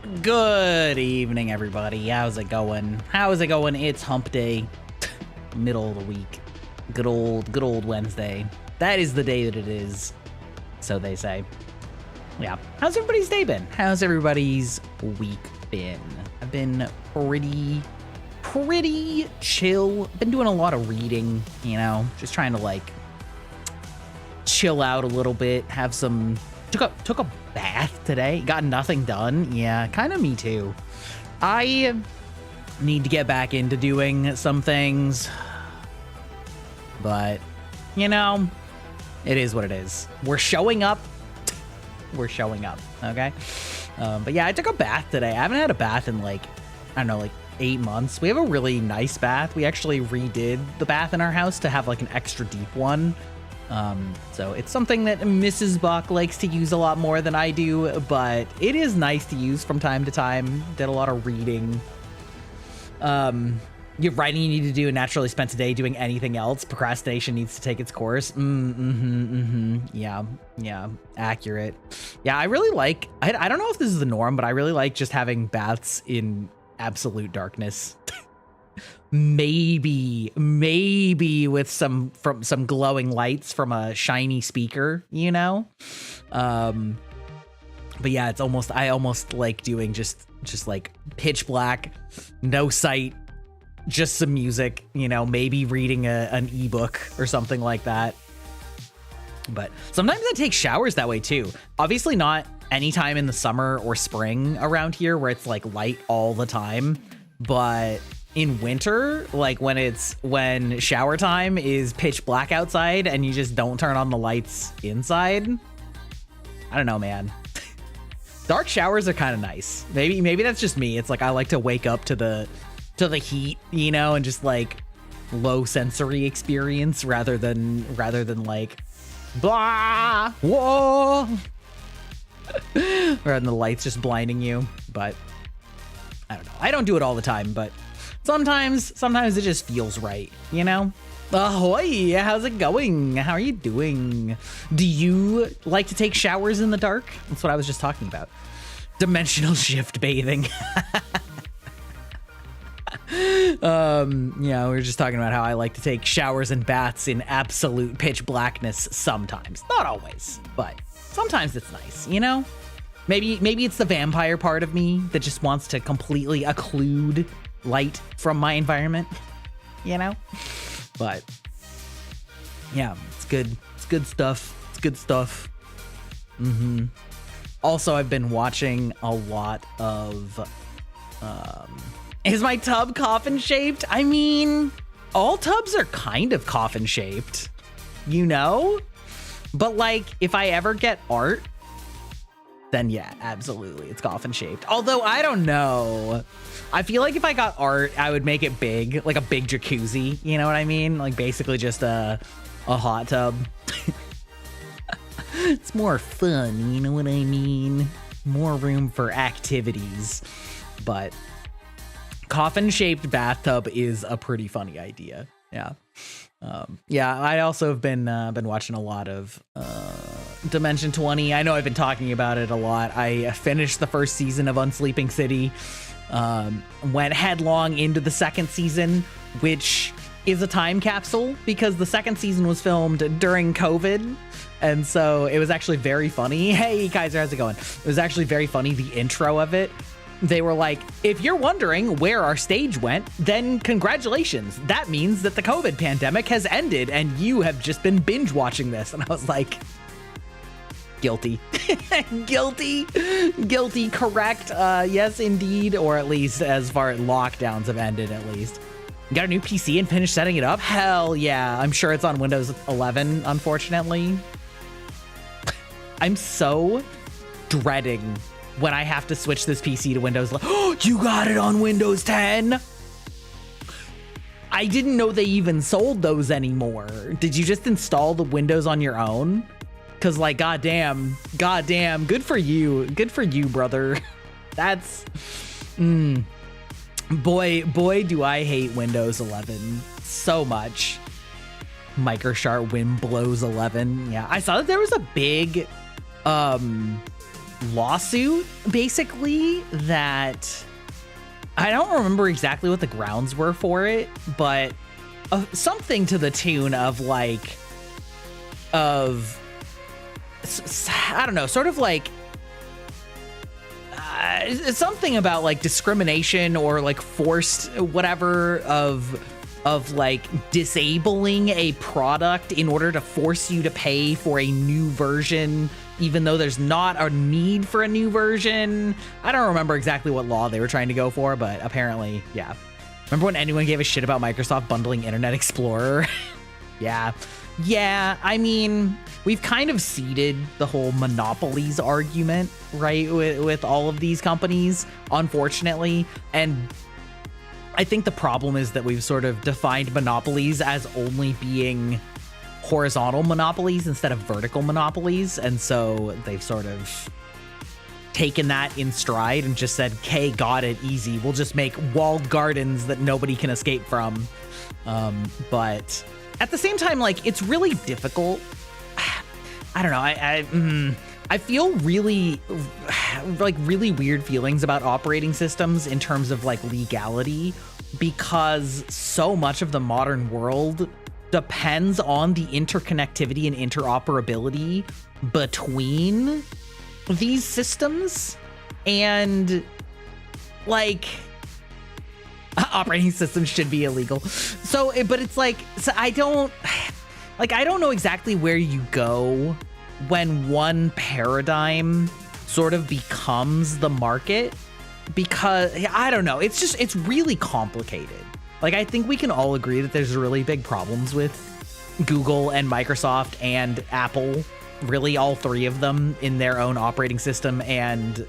Good evening, everybody. How's it going? How's it going? It's hump day, middle of the week. Good old Wednesday. That is the day that it is, so they say. Yeah. How's everybody's day been? How's everybody's week been? I've been pretty chill. Been doing a lot of reading, you know, just trying to like chill out a little bit, have some. Took a bath today. Got nothing done. Yeah, kind of me too. I need to get back into doing some things, but you know, it is what it is. We're showing up. We're showing up. Okay. But yeah, I took a bath today. I haven't had a bath in like, I don't know, like 8 months. We have a really nice bath. We actually redid the bath in our house to have like an extra deep one. So it's something that Mrs. Buck likes to use a lot more than I do, but it is nice to use from time to time. Did a lot of reading. You have writing you need to do and naturally spent today doing anything else. Procrastination needs to take its course. Yeah, accurate. Yeah, I really like, I don't know if this is the norm, but I really like just having baths in absolute darkness. Maybe with some glowing lights from a shiny speaker, you know. But yeah, I almost like doing just like pitch black, no sight, just some music, you know, maybe reading an ebook or something like that. But sometimes I take showers that way too. Obviously not anytime in the summer or spring around here where it's like light all the time, but in winter, like when shower time is pitch black outside and you just don't turn on the lights inside. I don't know, man. Dark showers are kind of nice. Maybe that's just me. It's like I like to wake up to the heat, you know, and just like low sensory experience rather than like blah whoa rather than the lights just blinding you. But I don't know. I don't do it all the time, but sometimes it just feels right, you know? Ahoy, how's it going? How are you doing? Do you like to take showers in the dark? That's what I was just talking about. Dimensional shift bathing. Yeah, we were just talking about how I like to take showers and baths in absolute pitch blackness sometimes. Not always, but sometimes it's nice, you know? Maybe it's the vampire part of me that just wants to completely occlude light from my environment, you know? But yeah, it's good stuff. Also, I've been watching a lot of is my tub coffin shaped? I mean, all tubs are kind of coffin shaped, you know? But like, if I ever get art, then yeah, absolutely, it's coffin shaped. Although I don't know. I feel like if I got art, I would make it big, like a big jacuzzi. You know what I mean? Like basically just a hot tub. It's more fun, you know what I mean? More room for activities. But coffin-shaped bathtub is a pretty funny idea. Yeah. Yeah, I also have been watching a lot of Dimension 20. I know I've been talking about it a lot. I finished the first season of Unsleeping City, went headlong into the second season, which is a time capsule because the second season was filmed during COVID. And so it was actually very funny. Hey, Kaiser, how's it going? It was actually very funny, the intro of it. They were like, if you're wondering where our stage went, then congratulations. That means that the COVID pandemic has ended and you have just been binge watching this. And I was like, guilty. Guilty, correct. Yes, indeed. Or at least as far as lockdowns have ended, at least. You got a new PC and finished setting it up? Hell yeah. I'm sure it's on Windows 11, unfortunately. I'm so dreading when I have to switch this PC to Windows. Oh, you got it on Windows 10? I didn't know they even sold those anymore. Did you just install the Windows on your own? Cause like, goddamn, good for you, brother. That's, boy, do I hate Windows 11 so much. Microshart Wind blows 11. Yeah, I saw that there was a big lawsuit, basically, that I don't remember exactly what the grounds were for it, but something to the tune of like, I don't know, sort of like something about like discrimination or like forced whatever of like disabling a product in order to force you to pay for a new version, even though there's not a need for a new version. I don't remember exactly what law they were trying to go for, but apparently, yeah. Remember when anyone gave a shit about Microsoft bundling Internet Explorer? Yeah. Yeah, I mean, we've kind of ceded the whole monopolies argument, right, with all of these companies, unfortunately. And I think the problem is that we've sort of defined monopolies as only being horizontal monopolies instead of vertical monopolies. And so they've sort of taken that in stride and just said, okay, got it, easy. We'll just make walled gardens that nobody can escape from. But at the same time, like, it's really difficult. I don't know. I feel really, like, really weird feelings about operating systems in terms of, like, legality, because so much of the modern world depends on the interconnectivity and interoperability between these systems. And, like, operating systems should be illegal. So, but it's like, so I don't know exactly where you go when one paradigm sort of becomes the market, because I don't know, it's really complicated. Like, I think we can all agree that there's really big problems with Google and Microsoft and Apple, really all three of them, in their own operating system and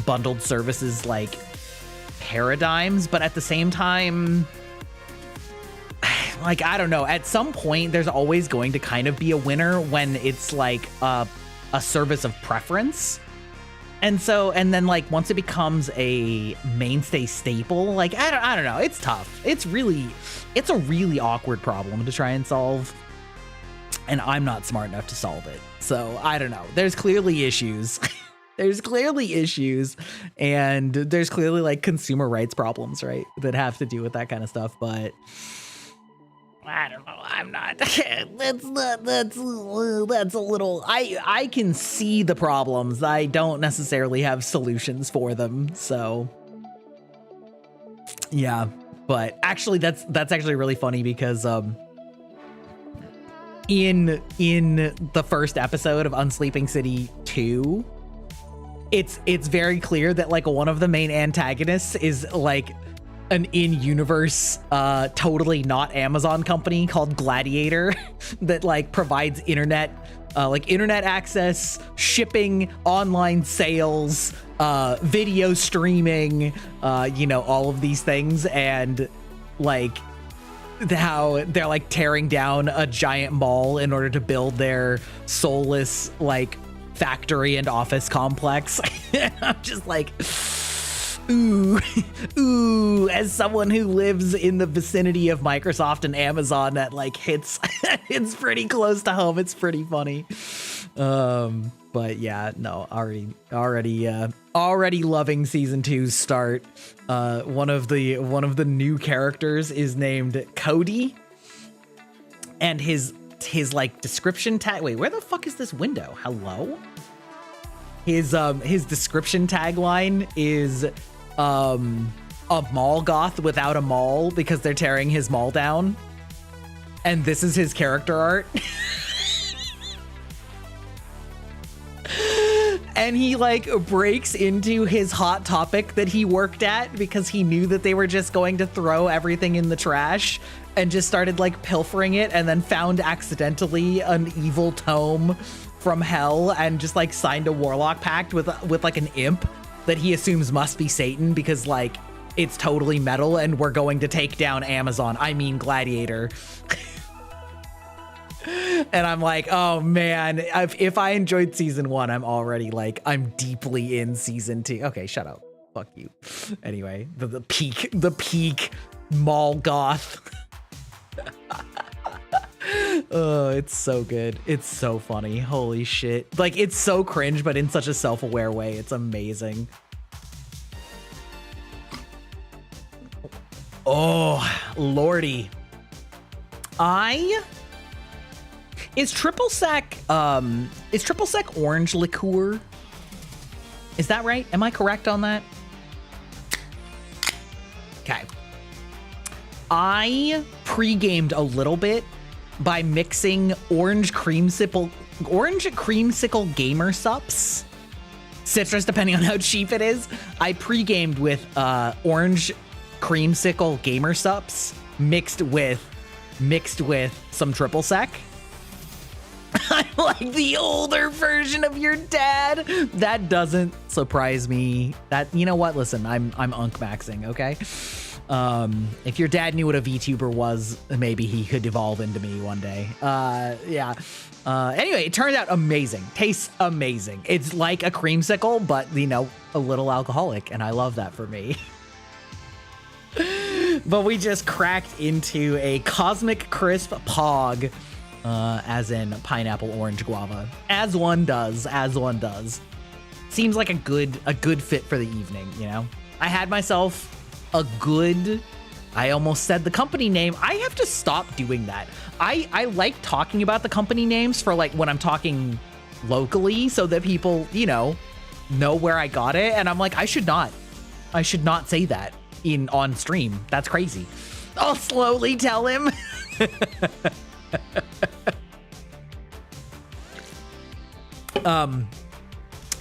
bundled services like paradigms. But at the same time, like, I don't know, at some point there's always going to kind of be a winner when it's like a service of preference. And so, and then like once it becomes a mainstay staple, like, I don't know, it's tough. It's a really awkward problem to try and solve. And I'm not smart enough to solve it. So I don't know. There's clearly issues. There's clearly issues, and there's clearly like consumer rights problems, right, that have to do with that kind of stuff. But I don't know. I'm not. That's a little. I can see the problems. I don't necessarily have solutions for them. So yeah, but actually, that's actually really funny because in the first episode of Unsleeping City 2, it's very clear that like one of the main antagonists is like an in-universe totally not Amazon company called Gladiator that like provides internet access, shipping, online sales, video streaming, all of these things. And like how they're like tearing down a giant mall in order to build their soulless like factory and office complex. I'm just like, ooh, as someone who lives in the vicinity of Microsoft and Amazon, that like hits it's pretty close to home. It's pretty funny. But yeah, no, already loving season 2's start. One of the new characters is named Cody, and his like description tag. Wait, where the fuck is this window? Hello? His description tagline is a mall goth without a mall, because they're tearing his mall down. And this is his character art. And he like breaks into his Hot Topic that he worked at because he knew that they were just going to throw everything in the trash, and just started like pilfering it, and then found accidentally an evil tome from hell and just like signed a warlock pact with like an imp that he assumes must be Satan, because like it's totally metal and we're going to take down Amazon. I mean Gladiator. And I'm like, oh man, if I enjoyed season 1, I'm deeply in season 2. Okay, shut up. Fuck you. Anyway, the peak mall goth. Oh, it's so good. It's so funny. Holy shit. Like, it's so cringe, but in such a self-aware way. It's amazing. Oh, lordy. Is triple sec orange liqueur? Is that right? Am I correct on that? Okay. I pre-gamed a little bit by mixing orange creamsicle gamer sups, citrus, depending on how cheap it is. I pre-gamed with orange creamsicle gamer sups mixed with some triple sec. I'm like the older version of your dad. That doesn't surprise me. That, you know what? Listen, I'm unk maxing, okay? If your dad knew what a VTuber was, maybe he could evolve into me one day. Yeah. Anyway, it turned out amazing. Tastes amazing. It's like a creamsicle, but, you know, a little alcoholic, and I love that for me. But we just cracked into a Cosmic Crisp Pog, as in pineapple, orange, guava. As one does, Seems like a good fit for the evening, you know? I had myself a good, I almost said the company name. I have to stop doing that. I like talking about the company names for like when I'm talking locally so that people, you know where I got it. And I'm like, I should not say that on stream. That's crazy. I'll slowly tell him.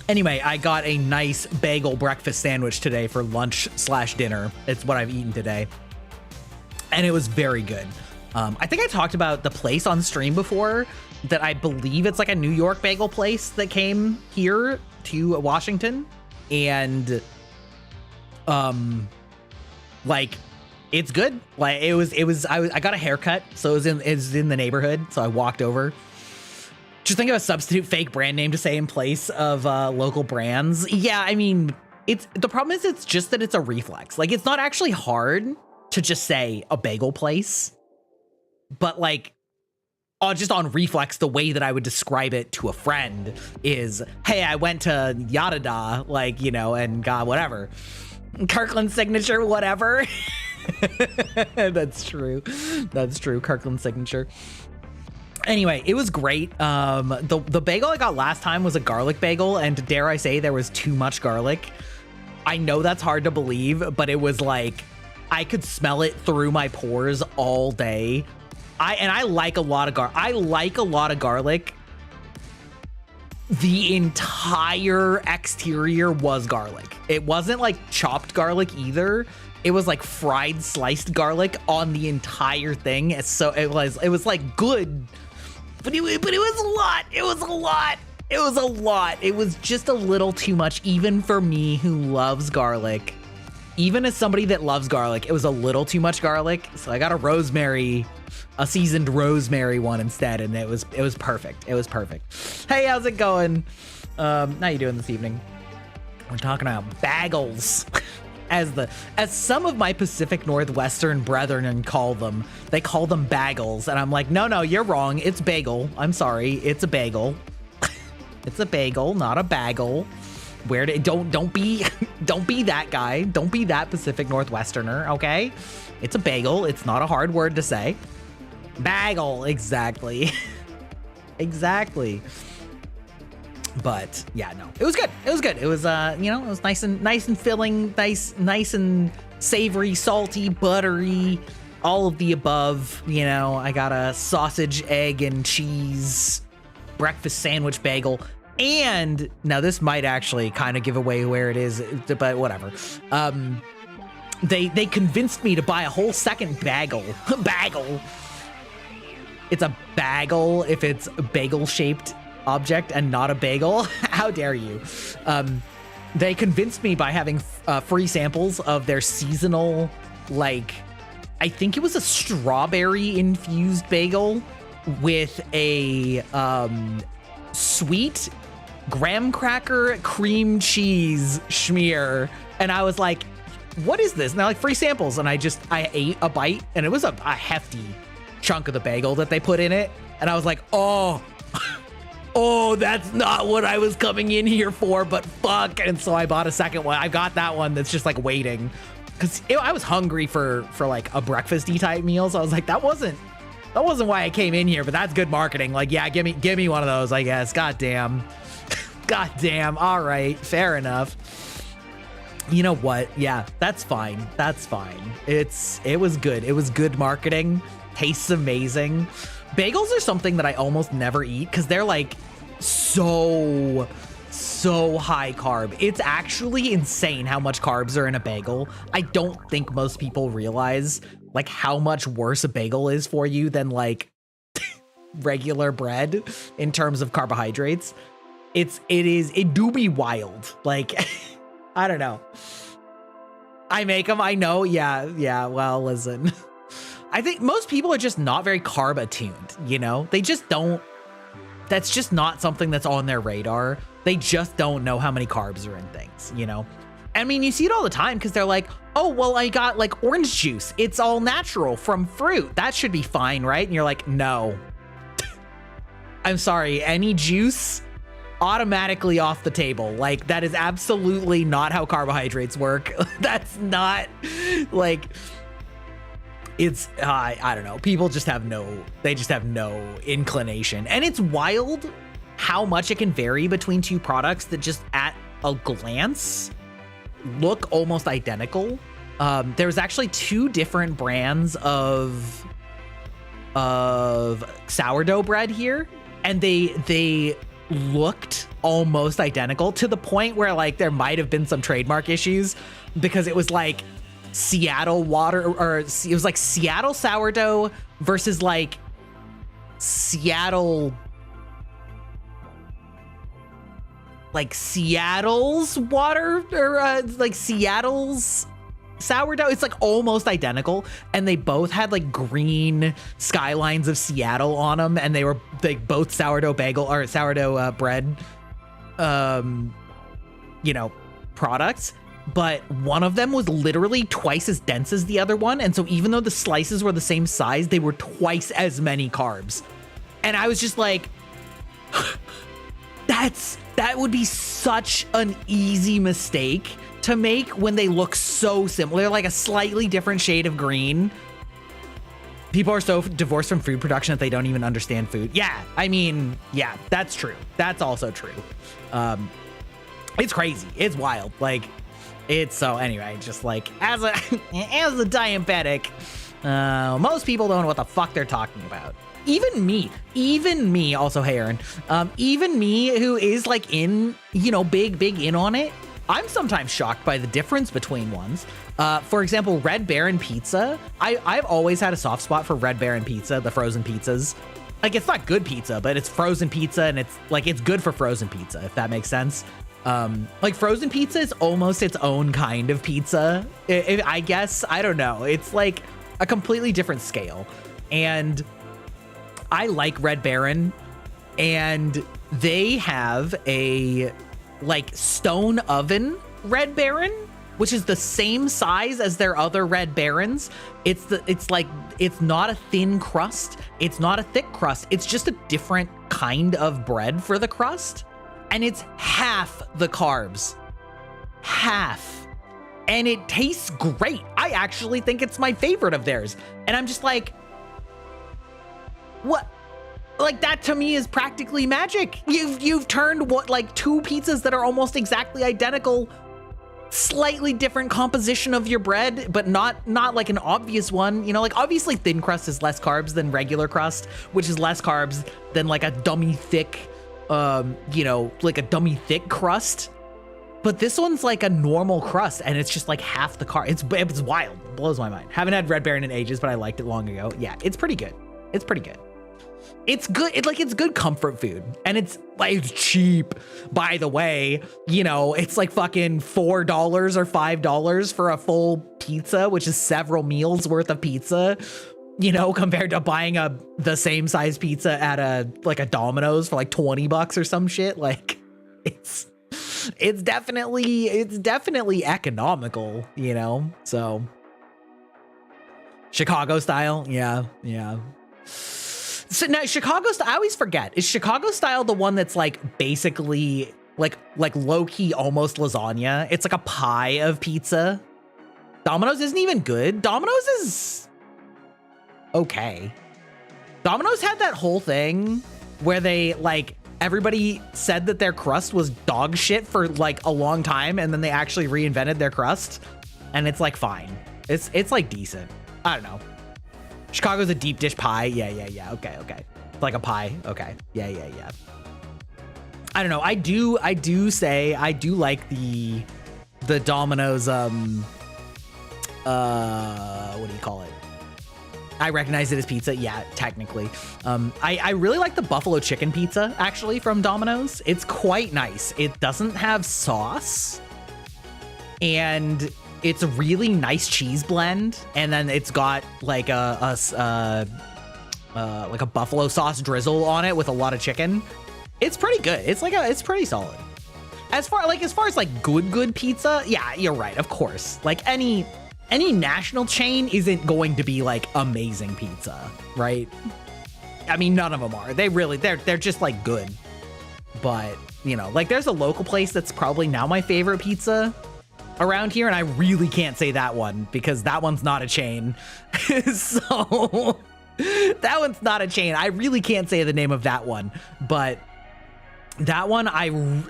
Anyway, I got a nice bagel breakfast sandwich today for lunch/dinner. It's what I've eaten today. And it was very good. I think I talked about the place on stream before, that I believe it's like a New York bagel place that came here to Washington. And like, it's good. Like I got a haircut, so it was in the neighborhood, so I walked over. Just think of a substitute fake brand name to say in place of local brands. Yeah, I mean, the problem is it's just that it's a reflex. Like, it's not actually hard to just say a bagel place, but like, just on reflex, the way that I would describe it to a friend is, hey, I went to Yadada, like, you know, and got whatever. Kirkland signature, whatever. That's true. Kirkland signature. Anyway, it was great. The bagel I got last time was a garlic bagel, and dare I say there was too much garlic. I know that's hard to believe, but it was like, I could smell it through my pores all day. I like a lot of garlic. The entire exterior was garlic. It wasn't like chopped garlic either. It was like fried sliced garlic on the entire thing. So it was like good. But it was a lot. It was just a little too much, even for me who loves garlic. Even as somebody that loves garlic, it was a little too much garlic. So I got a seasoned rosemary one instead, and it was perfect. It was perfect. Hey, how's it going? How you doing this evening? We're talking about bagels. As some of my Pacific Northwestern brethren call them. They call them bagels, and I'm like, no, you're wrong. It's bagel. I'm sorry. It's a bagel. It's a bagel, not a bagel. Don't be that guy. Don't be that Pacific Northwesterner, okay? It's a bagel. It's not a hard word to say. Bagel, exactly. Exactly. But yeah, no, it was good. It was good. It was you know, it was nice and filling, nice and savory, salty, buttery, all of the above. You know, I got a sausage, egg, and cheese breakfast sandwich bagel. And now this might actually kind of give away where it is, but whatever. They convinced me to buy a whole second bagel. Bagel. It's a bagel if it's a bagel-shaped object and not a bagel. How dare you? They convinced me by having free samples of their seasonal, like, I think it was a strawberry-infused bagel with a sweet graham cracker cream cheese schmear. And I was like, what is this? And they're like, free samples. And I ate a bite, and it was a hefty chunk of the bagel that they put in it. And I was like, oh, oh, that's not what I was coming in here for, but fuck. And so I bought a second one. I got that one that's just like waiting, because I was hungry for like a breakfasty type meal. So I was like, that wasn't why I came in here, but that's good marketing. Like, yeah, give me one of those, I guess. God damn. God damn. All right, fair enough. You know what? Yeah, that's fine. That's fine. It was good. It was good marketing. Tastes amazing. Bagels are something that I almost never eat because they're like so high carb. It's actually insane how much carbs are in a bagel. I don't think most people realize like how much worse a bagel is for you than like regular bread in terms of carbohydrates. It do be wild. Like, I don't know. I make them, I know. Yeah. Well, listen, I think most people are just not very carb attuned, you know? They just don't, that's just not something that's on their radar. They just don't know how many carbs are in things, you know? I mean, you see it all the time because they're like, oh, well, I got like orange juice. It's all natural from fruit. That should be fine, right? And you're like, no. I'm sorry, any juice automatically off the table. Like, that is absolutely not how carbohydrates work. That's not like, it's I don't know, people just have no inclination. And it's wild how much it can vary between two products that just at a glance look almost identical. There's actually two different brands of sourdough bread here, and they looked almost identical to the point where like there might have been some trademark issues because it was like Seattle water, or it was like Seattle sourdough versus like Seattle's water, or like Seattle's sourdough. It's like almost identical, and they both had like green skylines of Seattle on them, and they were like both sourdough bagel or sourdough bread you know, products, but one of them was literally twice as dense as the other one, and so even though the slices were the same size, they were twice as many carbs. And I was just like, that would be such an easy mistake to make when they look so similar. They're like a slightly different shade of green. People are so divorced from food production that they don't even understand food. Yeah, I mean, yeah, that's true. That's also true. It's crazy. It's wild. Like, it's so, anyway, just like as a diabetic, most people don't know what the fuck they're talking about. Even me, also, hey, Aaron, even me, who is like in, you know, big in on it, I'm sometimes shocked by the difference between ones. For example, Red Baron pizza. I've always had a soft spot for Red Baron pizza, the frozen pizzas. Like, it's not good pizza, but it's frozen pizza, and it's like, it's good for frozen pizza, if that makes sense. Like, frozen pizza is almost its own kind of pizza, I guess. I don't know. It's like a completely different scale. And I like Red Baron, and they have a like stone oven Red Baron, which is the same size as their other Red Barons. It's not a thin crust. It's not a thick crust. It's just a different kind of bread for the crust. And it's half the carbs. Half. And it tastes great. I actually think it's my favorite of theirs. And I'm just like, what? Like, that to me is practically magic. You've turned what, like, two pizzas that are almost exactly identical, slightly different composition of your bread, but not like an obvious one. You know, like, obviously thin crust is less carbs than regular crust, which is less carbs than like a dummy thick, you know, like a dummy thick crust. But this one's like a normal crust, and it's just like half the carb. It's wild. It blows my mind. Haven't had Red Baron in ages, but I liked it long ago. Yeah, it's pretty good. It's pretty good. It's good. It's good comfort food, and it's like, it's cheap, by the way. You know, it's like fucking $4 or $5 for a full pizza, which is several meals worth of pizza, you know, compared to buying the same size pizza at a Domino's for like $20 or some shit. Like, it's definitely economical, you know. So Chicago style. Yeah. So now Chicago style, I always forget. Is Chicago style the one that's like basically like low key almost lasagna? It's like a pie of pizza. Domino's isn't even good. Domino's is okay. Domino's had that whole thing where they like everybody said that their crust was dog shit for like a long time, and then they actually reinvented their crust, and it's like fine. It's like decent. I don't know. Chicago's a deep dish pie. Yeah. Okay. It's like a pie. Okay. Yeah. I don't know. I do say I do like the Domino's what do you call it? I recognize it as pizza. Yeah, technically. I really like the buffalo chicken pizza actually from Domino's. It's quite nice. It doesn't have sauce, and it's a really nice cheese blend, and then it's got like a buffalo sauce drizzle on it with a lot of chicken. It's pretty good. It's pretty solid. As far as like good pizza, yeah, you're right. Of course, like any national chain isn't going to be like amazing pizza, right? I mean, none of them are. They're just like good. But you know, like there's a local place that's probably now my favorite pizza around here, and I really can't say that one because that one's not a chain. So that one's not a chain. I really can't say the name of that one, but that one,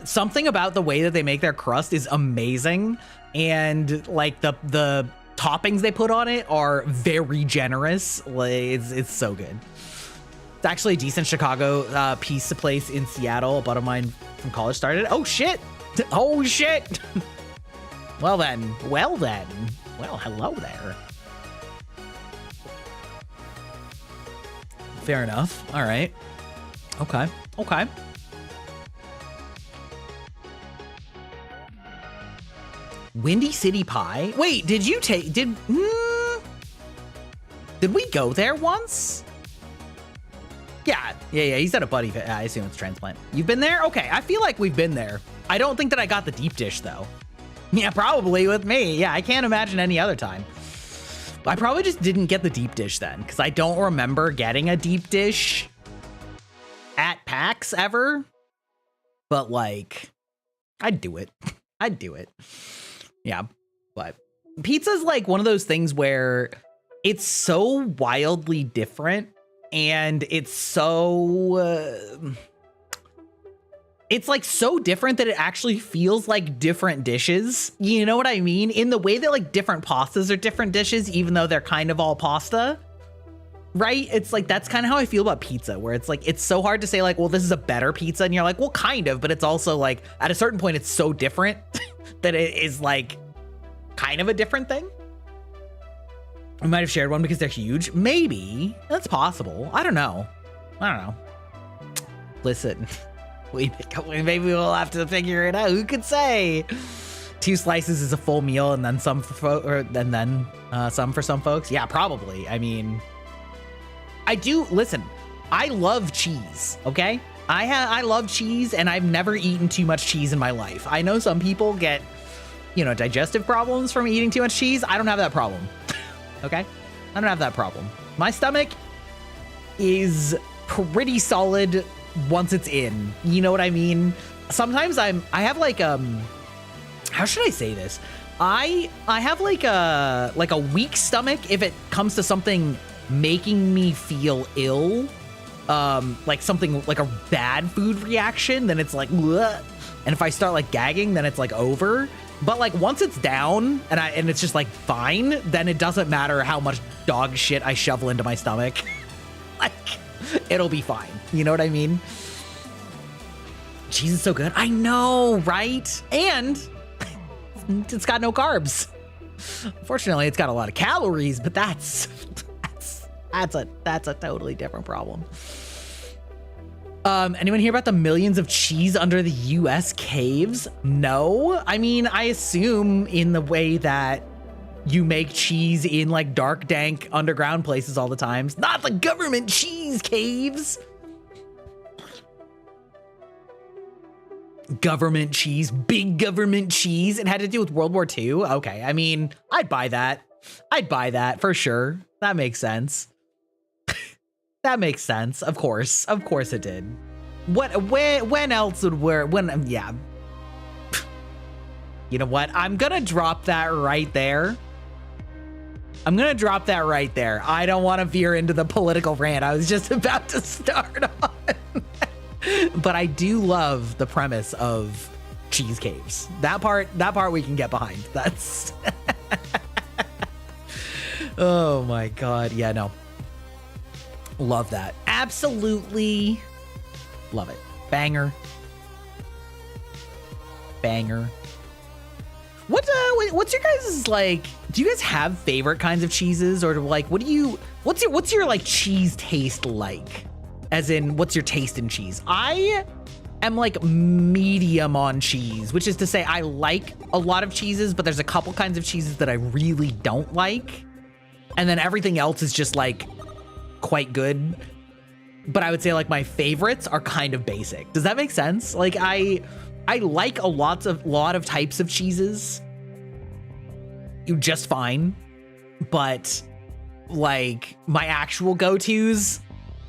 something about the way that they make their crust is amazing, and like the toppings they put on it are very generous. Like it's so good. It's actually a decent Chicago pizza place in Seattle. A buddy of mine from college started. Oh shit! Oh shit! Well then. Well, hello there. Fair enough. All right. Okay. Windy City Pie? Wait, did we go there once? Yeah, he said a buddy. I assume it's transplant. You've been there? Okay, I feel like we've been there. I don't think that I got the deep dish though. Yeah, probably with me. Yeah, I can't imagine any other time. I probably just didn't get the deep dish then, because I don't remember getting a deep dish at PAX ever. But like, I'd do it. Yeah, but pizza's like one of those things where it's so wildly different, and it's so it's like so different that it actually feels like different dishes. You know what I mean? In the way that like different pastas are different dishes, even though they're kind of all pasta, right? It's like, that's kind of how I feel about pizza, where it's like, it's so hard to say like, well, this is a better pizza. And you're like, well, kind of, but it's also like at a certain point, it's so different that it is like kind of a different thing. We might have shared one because they're huge. Maybe that's possible. I don't know. Listen. Maybe we'll have to figure it out. Who could say? 2 slices is a full meal, and then some for some for some folks. Yeah, probably. I mean, listen. I love cheese. Okay, I love cheese, and I've never eaten too much cheese in my life. I know some people get, digestive problems from eating too much cheese. I don't have that problem. Okay, I don't have that problem. My stomach is pretty solid once it's in, you know what I mean? Sometimes I have like, how should I say this? I have like a weak stomach if it comes to something making me feel ill, like something like a bad food reaction, then it's like, bleh. And if I start like gagging, then it's like over. But like once it's down and it's just like fine, then it doesn't matter how much dog shit I shovel into my stomach. Like, it'll be fine. You know what I mean? Cheese is so good. I know, right? And it's got no carbs. Unfortunately, it's got a lot of calories, but that's a totally different problem. Anyone hear about the millions of cheese under the US caves? No. I mean, I assume in the way that you make cheese in like dark, dank underground places all the time. Not the government cheese caves. Government cheese, big government cheese. It had to do with World War II. Okay, I mean, I'd buy that. I'd buy that for sure. That makes sense. That makes sense. Of course it did. When else would yeah. You know what? I'm gonna drop that right there. I don't want to veer into the political rant I was just about to start on. But I do love the premise of cheese caves. That part we can get behind. That's oh my god. Yeah, no. Love that. Absolutely love it. Banger. What's your guys' like, do you guys have favorite kinds of cheeses, or like what's your like cheese taste like? As in, what's your taste in cheese? I am like medium on cheese, which is to say I like a lot of cheeses, but there's a couple kinds of cheeses that I really don't like. And then everything else is just like quite good. But I would say like my favorites are kind of basic. Does that make sense? Like I like a lot of types of cheeses. Just fine. But like my actual go-tos,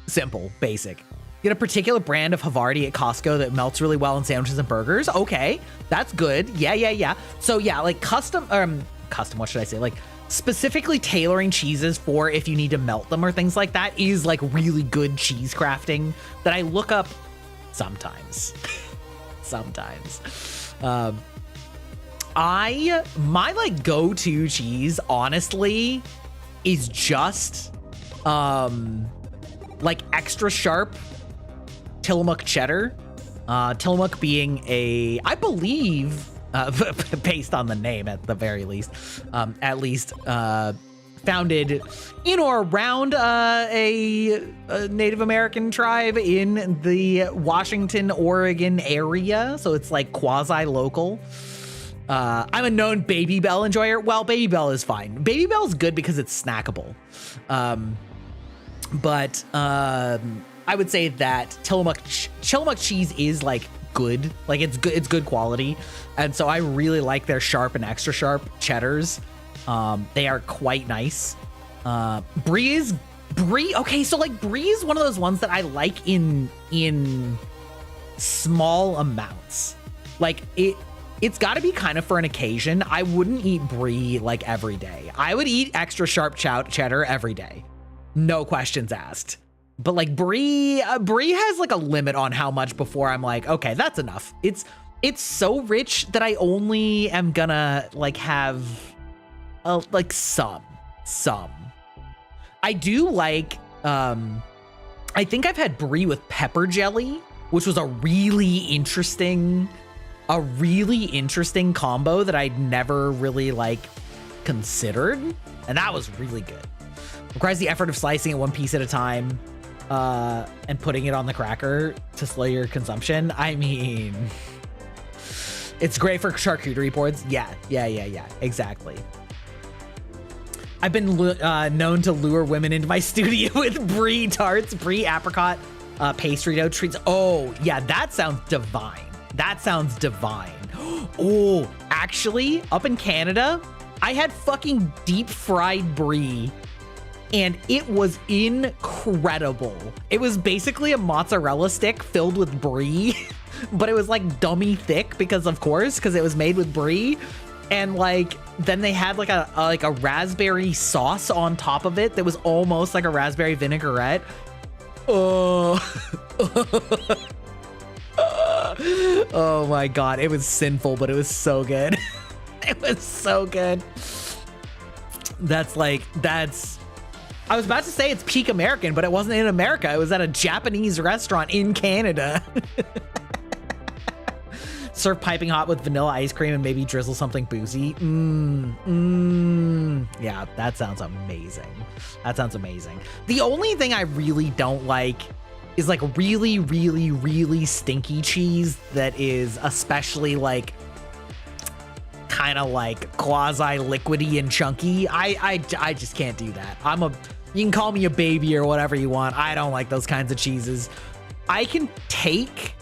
simple, basic. Get a particular brand of Havarti at Costco that melts really well in sandwiches and burgers. Okay, that's good. Yeah. So yeah, like custom, what should I say? Like specifically tailoring cheeses for if you need to melt them or things like that is like really good cheese crafting that I look up sometimes. My like go-to cheese, honestly, is just like extra sharp Tillamook cheddar. Tillamook being I believe, based on the name at the very least, founded in or around a Native American tribe in the Washington, Oregon area. So it's like quasi-local. I'm a known Baby Bell enjoyer. Well, Baby Bell is fine. Baby Bell is good because it's snackable. But I would say that Tillamook cheese is like good. Like it's good quality. And so I really like their sharp and extra sharp cheddars. They are quite nice. Brie. Okay, so like Brie is one of those ones that I like in small amounts. Like it's got to be kind of for an occasion. I wouldn't eat Brie like every day. I would eat extra sharp cheddar every day. No questions asked. But like Brie has like a limit on how much before I'm like, okay, that's enough. It's so rich that I only am gonna like have like some. I do like, I think I've had Brie with pepper jelly, which was a really interesting combo that I'd never really like considered. And that was really good. Requires the effort of slicing it one piece at a time, and putting it on the cracker to slow your consumption. I mean, it's great for charcuterie boards. Yeah, exactly. I've been known to lure women into my studio with Brie tarts, Brie apricot pastry dough treats. Oh, yeah, that sounds divine. Oh, actually, up in Canada, I had fucking deep fried Brie, and it was incredible. It was basically a mozzarella stick filled with Brie, but it was like dummy thick because it was made with Brie. And like, then they had like a raspberry sauce on top of it that was almost like a raspberry vinaigrette. Oh, oh my God. It was sinful, but it was so good. It was so good. I was about to say it's peak American, but it wasn't in America. It was at a Japanese restaurant in Canada. Serve piping hot with vanilla ice cream and maybe drizzle something boozy. Yeah, that sounds amazing. The only thing I really don't like is like really, really, really stinky cheese that is especially like kind of like quasi liquidy and chunky. I just can't do that. You can call me a baby or whatever you want. I don't like those kinds of cheeses. I can take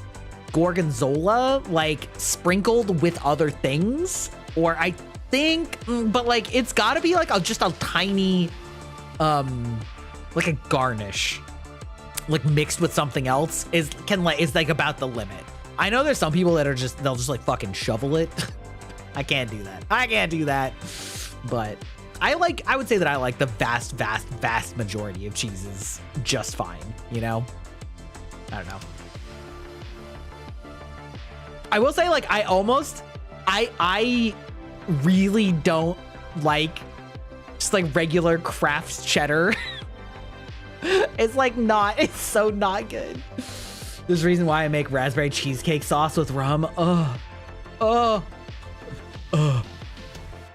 gorgonzola like sprinkled with other things, or I think, but like it's got to be like just a tiny like a garnish. like mixed with something else is like about the limit. I know there's some people that are just, they'll just like fucking shovel it. I can't do that. I can't do that. But I would say that I like the vast majority of cheeses just fine, you know? I don't know. I will say, like, I really don't like just like regular Kraft cheddar. It's like not, it's so not good. There's a reason why I make raspberry cheesecake sauce with rum. Oh,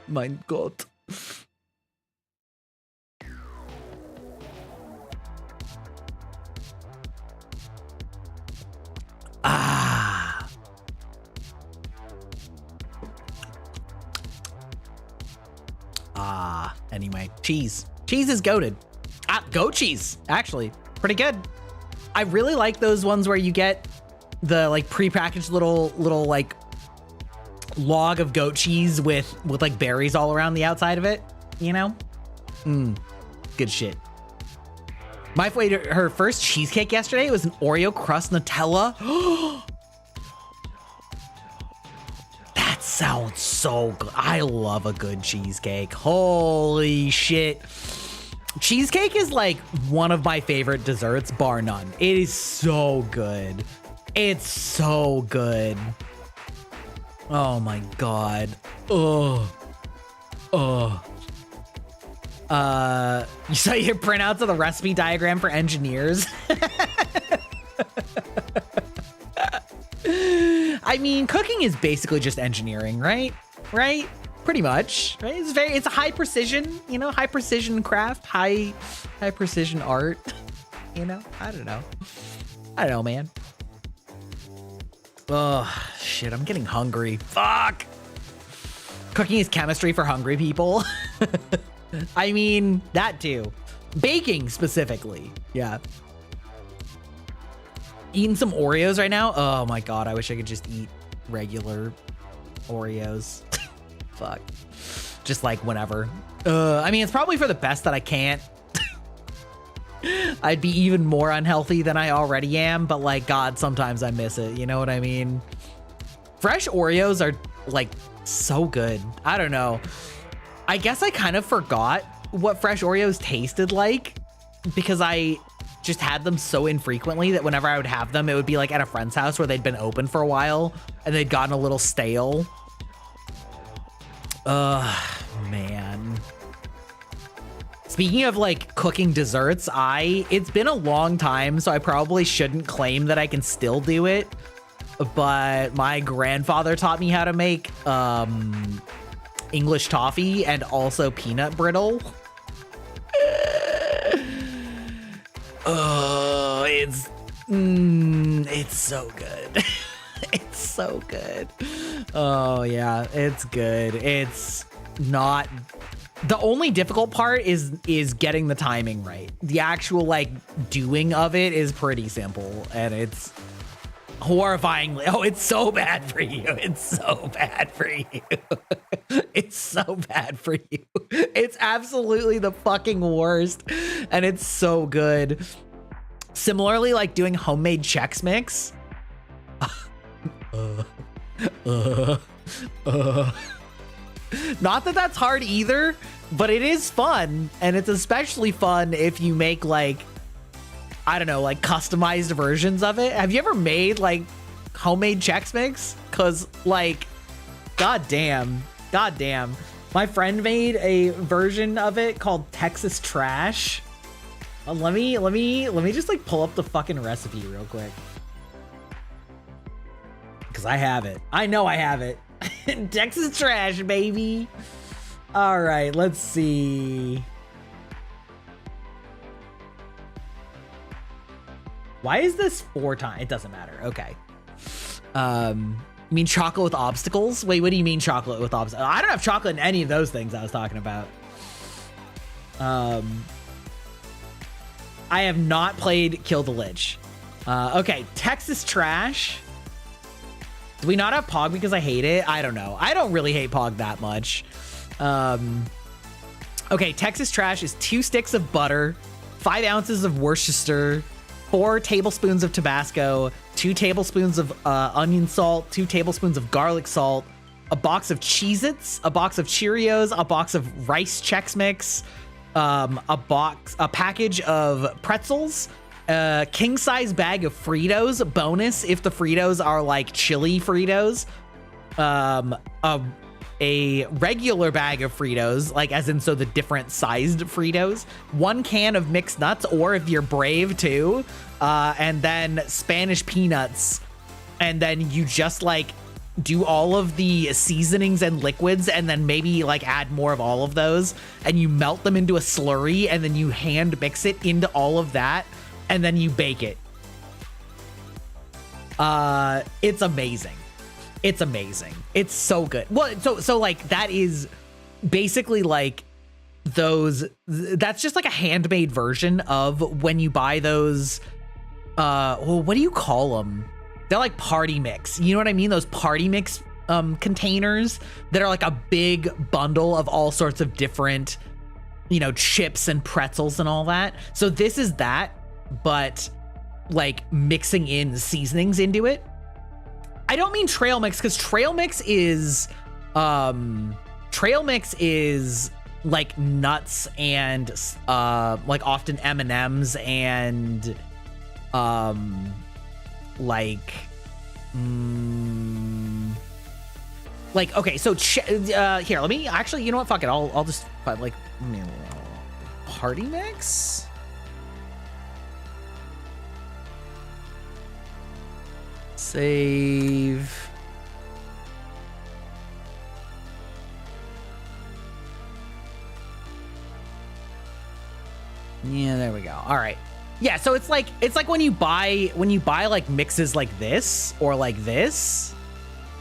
mein Gott. Anyway, cheese is goated. Goat cheese, actually, pretty good. I really like those ones where you get the like prepackaged little like log of goat cheese with like berries all around the outside of it, you know? Good shit. My wife ate her first cheesecake yesterday. It was an Oreo crust Nutella. That sounds so good. I love a good cheesecake. Holy shit. Cheesecake is like one of my favorite desserts, bar none. It is so good. It's so good. Oh my God. You saw your printouts of the recipe diagram for engineers? I mean, cooking is basically just engineering, right? Right? Pretty much, right? It's a high precision, you know, high precision craft, high precision art, you know? I don't know, man. Oh, shit, I'm getting hungry. Fuck. Cooking is chemistry for hungry people. I mean, that too. Baking specifically. Yeah. Eating some Oreos right now. Oh my God, I wish I could just eat regular Oreos. Fuck. Just like whenever. I mean, it's probably for the best that I can't. I'd be even more unhealthy than I already am, but like, God, sometimes I miss it. You know what I mean? Fresh Oreos are like so good. I don't know. I guess I kind of forgot what fresh Oreos tasted like because I just had them so infrequently that whenever I would have them, it would be like at a friend's house where they'd been open for a while and they'd gotten a little stale. Man. Speaking of like cooking desserts, it's been a long time, so I probably shouldn't claim that I can still do it, but my grandfather taught me how to make English toffee and also peanut brittle. Oh, it's so good. It's so good. Oh yeah, it's good. It's not, the only difficult part is getting the timing right. The actual like doing of it is pretty simple, and it's horrifyingly, oh, it's so bad for you. It's so bad for you. It's so bad for you. It's absolutely the fucking worst, and it's so good. Similarly, like doing homemade Chex Mix. Not that that's hard either, but it is fun, and it's especially fun if you make like, I don't know, like customized versions of it. Have you ever made like homemade Chex Mix? Cause like, goddamn. My friend made a version of it called Texas Trash. Let me just like pull up the fucking recipe real quick. Cause I have it. I know I have it. Texas Trash, baby. All right, let's see. Why is this 4 times? It doesn't matter. Okay. You mean chocolate with obstacles? Wait, what do you mean chocolate with obstacles? I don't have chocolate in any of those things I was talking about. I have not played Kill the Lich. Okay, Texas Trash. Do we not have Pog because I hate it? I don't know. I don't really hate Pog that much. Okay, Texas Trash is 2 sticks of butter, 5 ounces of Worcester, 4 tablespoons of Tabasco, 2 tablespoons of onion salt, 2 tablespoons of garlic salt, a box of Cheez-Its, a box of Cheerios, a box of Rice Chex Mix, a package of pretzels, a king-size bag of Fritos, bonus if the Fritos are like chili Fritos, a regular bag of Fritos, like as in so the different sized Fritos, 1 can of mixed nuts, or if you're brave too, and then Spanish peanuts, and then you just like do all of the seasonings and liquids, and then maybe like add more of all of those, and you melt them into a slurry, and then you hand mix it into all of that, and then you bake it. It's amazing. It's amazing. It's so good. Well, so like that is basically like those, that's just like a handmade version of when you buy those, well, what do you call them? They're like party mix. You know what I mean? Those party mix containers that are like a big bundle of all sorts of different, you know, chips and pretzels and all that. So this is that, but like mixing in seasonings into it. I don't mean trail mix, because trail mix is like nuts and like often M&Ms and like okay, so here, let me actually, you know what, fuck it, I'll just find like party mix. Save. Yeah, there we go. All right. Yeah, so it's like when you buy like mixes like this or like this,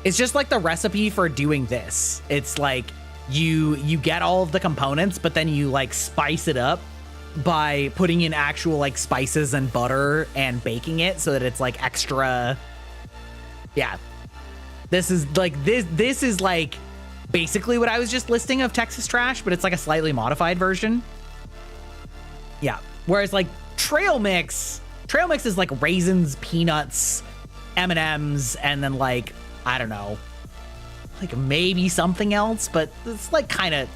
it's just like the recipe for doing this. It's like you get all of the components, but then you like spice it up by putting in actual like spices and butter and baking it so that it's like extra. Yeah, this is like basically what I was just listing of Texas trash, but it's like a slightly modified version. Yeah, whereas like trail mix is like raisins, peanuts, M&Ms, and then like, I don't know, like maybe something else, but it's like kind of,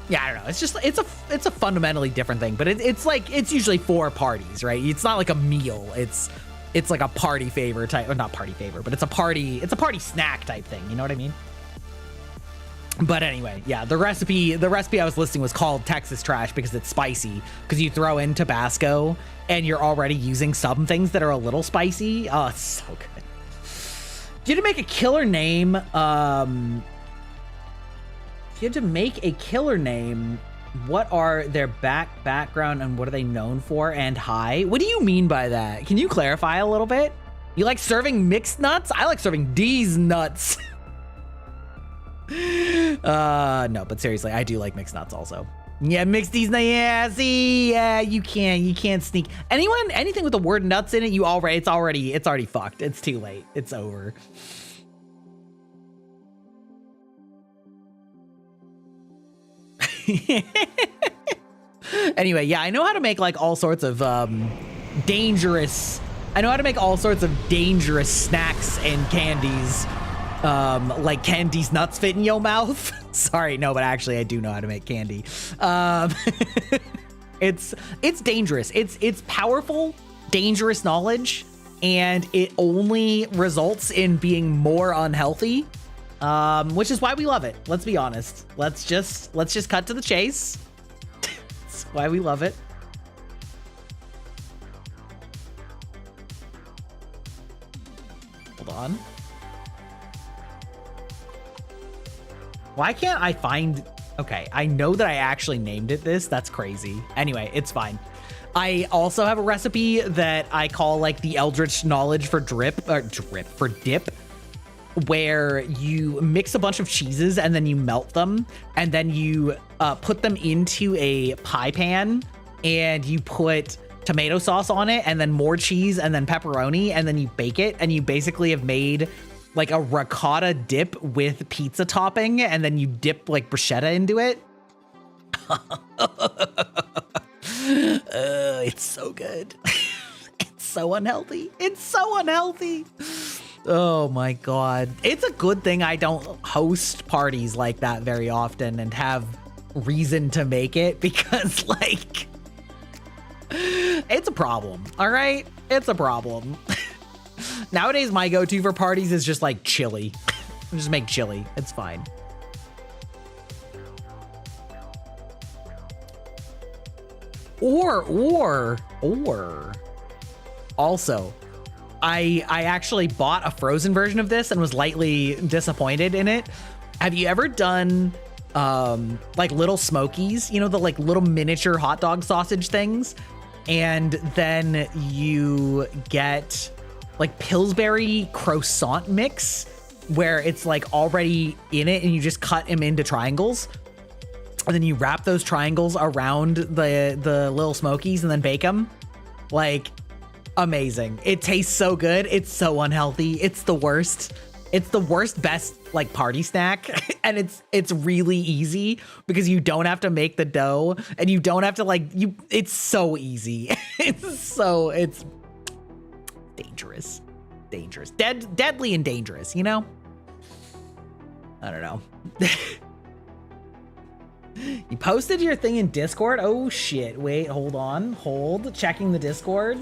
yeah, I don't know. It's just, it's a fundamentally different thing, but it's like, it's usually for parties, right? It's not like a meal. It's like a party favor type, or not party favor, but it's a party snack type thing. You know what I mean? But anyway, yeah, the recipe I was listing was called Texas Trash because it's spicy, because you throw in Tabasco and you're already using some things that are a little spicy. Oh, it's so good. If you had to make a killer name, what are their background and what are they known for? And hi, what do you mean by that? Can you clarify a little bit? You like serving mixed nuts? I like serving these nuts. No, but seriously, I do like mixed nuts also. Yeah, mix these nuts. Yeah, see, yeah, you can't sneak anything with the word nuts in it. It's already fucked. It's too late. It's over. Anyway, yeah, I know how to make like all sorts of dangerous snacks and candies. Like candy's nuts fit in your mouth. Sorry, no, but actually I do know how to make candy. It's dangerous. It's powerful, dangerous knowledge, and it only results in being more unhealthy. Which is why we love it. Let's be honest. Let's just cut to the chase. That's why we love it. Hold on. Why can't I find... Okay, I know that I actually named it this. That's crazy. Anyway, it's fine. I also have a recipe that I call like the Eldritch Knowledge for dip, where you mix a bunch of cheeses and then you melt them, and then you put them into a pie pan, and you put tomato sauce on it, and then more cheese, and then pepperoni, and then you bake it, and you basically have made like a ricotta dip with pizza topping, and then you dip like bruschetta into it. It's so good. so unhealthy. It's so unhealthy. Oh my God. It's a good thing I don't host parties like that very often and have reason to make it, because like, it's a problem. All right. It's a problem. Nowadays, my go-to for parties is just like chili. Just make chili. It's fine. Or also, I actually bought a frozen version of this and was lightly disappointed in it. Have you ever done like little smokies, you know, the like little miniature hot dog sausage things? And then you get like Pillsbury croissant mix where it's like already in it and you just cut them into triangles. And then you wrap those triangles around the little smokies and then bake them. Like, amazing. It tastes so good. It's so unhealthy. It's the worst. It's the worst, best like party snack. And it's really easy because you don't have to make the dough and you don't have to like, it's so easy. It's dangerous. Deadly and dangerous, you know? I don't know. You posted your thing in Discord? Oh shit, wait, hold on, checking the Discord.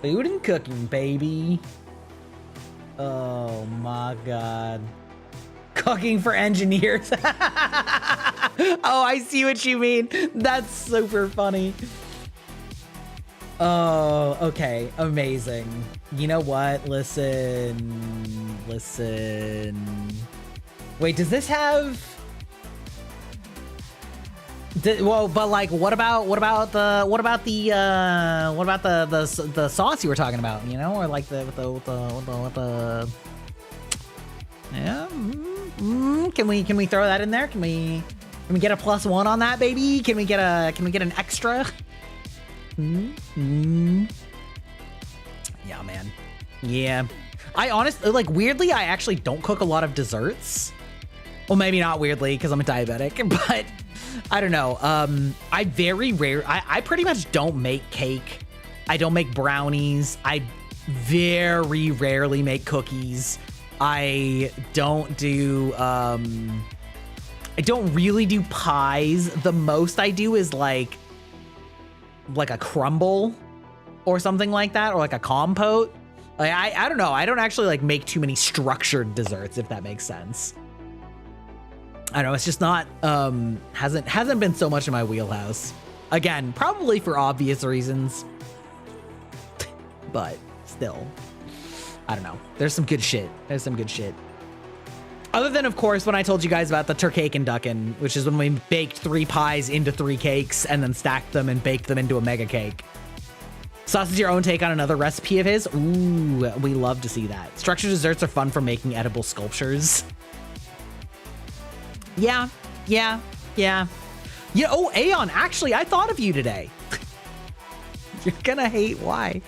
Food and cooking, baby. Oh my God. Cooking for engineers. Oh, I see what you mean. That's super funny. Oh, okay, amazing. You know what, listen. Wait, does this have? Well, but like, what about the sauce you were talking about? You know, or like the yeah. Can we throw that in there? Can we get a +1 on that, baby? Can we get an extra? Yeah, man. Yeah. I honestly, like, weirdly, I actually don't cook a lot of desserts. Well, maybe not weirdly because I'm a diabetic, but I don't know. I pretty much don't make cake. I don't make brownies. I very rarely make cookies. I don't really do pies. The most I do is like a crumble or something like that, or like a compote. Like, I don't know. I don't actually like make too many structured desserts, if that makes sense. I don't know, it's just not, hasn't been so much in my wheelhouse. Again, probably for obvious reasons, but still, I don't know. There's some good shit. Other than, of course, when I told you guys about the turkakenducken, which is when we baked 3 pies into 3 cakes and then stacked them and baked them into a mega cake. Sauce is your own take on another recipe of his? Ooh, we love to see that. Structured desserts are fun for making edible sculptures. Yeah. Oh, Aeon, actually, I thought of you today. You're gonna hate why.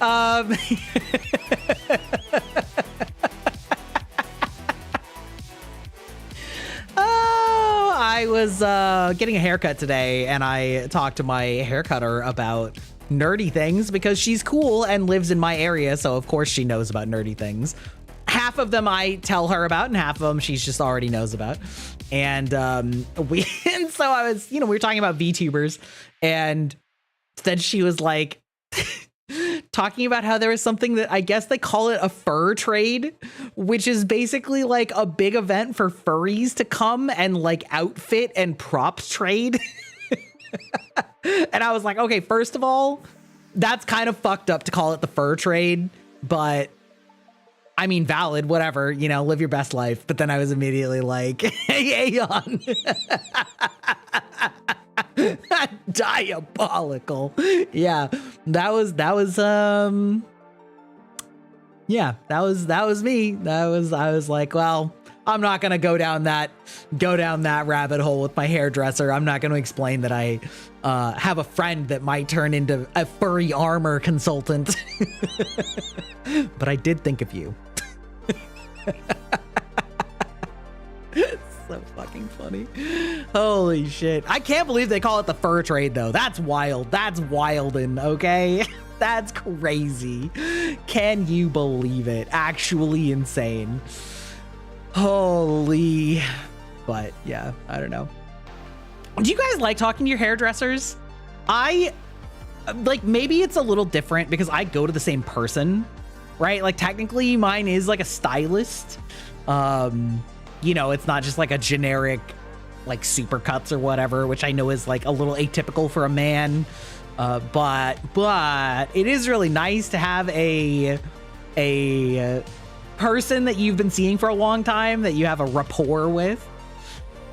Oh, I was getting a haircut today, and I talked to my haircutter about nerdy things because she's cool and lives in my area, so of course she knows about nerdy things. Half of them I tell her about, and half of them she's just already knows about. And so I was, we were talking about VTubers, and then she was like talking about how there was something that I guess they call it a fur trade, which is basically like a big event for furries to come and like outfit and props trade. And I was like, okay, first of all, that's kind of fucked up to call it the fur trade, but I mean, valid, whatever, live your best life. But then I was immediately like, hey, Aeon. Diabolical. Yeah, that was me. I was like, well, I'm not going to go down that rabbit hole with my hairdresser. I'm not going to explain that I have a friend that might turn into a furry armor consultant. But I did think of you. So fucking funny. Holy shit. I can't believe they call it the fur trade though. That's wild. That's wildin', okay? That's crazy. Can you believe it? Actually insane. Holy. But yeah, I don't know. Do you guys like talking to your hairdressers? Like, maybe it's a little different because I go to the same person, right? Like technically mine is like a stylist. You know, it's not just like a generic like supercuts or whatever, which I know is like a little atypical for a man. But it is really nice to have a person that you've been seeing for a long time that you have a rapport with.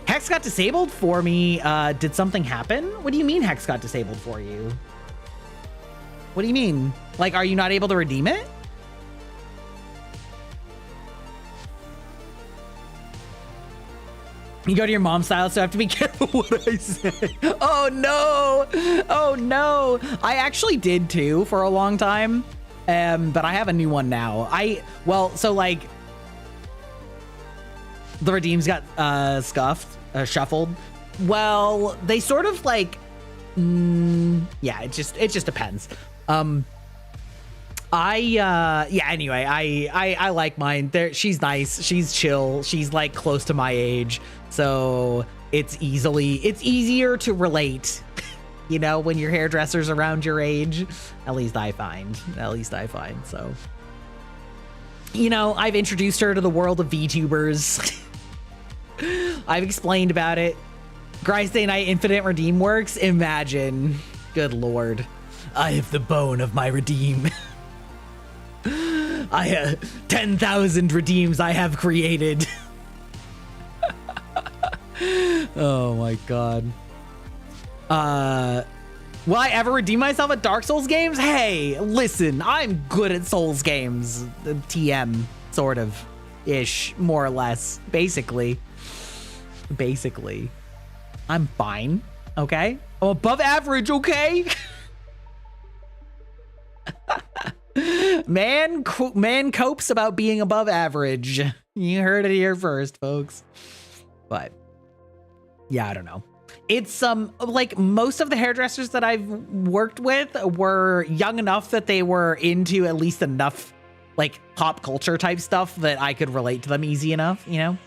Hex got disabled for me. Did something happen? What do you mean Hex got disabled for you? What do you mean? Like, are you not able to redeem it? You go to your mom's style, so I have to be careful what I say. Oh no! Oh no! I actually did too for a long time, but I have a new one now. So like, the redeems got shuffled. Well, they sort of like, yeah, it just depends. Anyway, I like mine. She's nice. She's chill. She's like close to my age. So it's easier to relate, you know, when your hairdresser's around your age. At least I find. So, you know, I've introduced her to the world of VTubers. I've explained about it. Grisday Night Infinite Redeem works. Imagine. Good Lord. I have the bone of my redeem. I have 10,000 redeems I have created. Oh my god. Will I ever redeem myself at Dark Souls games? Hey, listen, I'm good at Souls games. TM, sort of, ish, more or less, basically. I'm fine, okay? I'm above average, okay? Man copes about being above average. You heard it here first, folks. But yeah, I don't know. It's like most of the hairdressers that I've worked with were young enough that they were into at least enough like pop culture type stuff that I could relate to them easy enough, you know?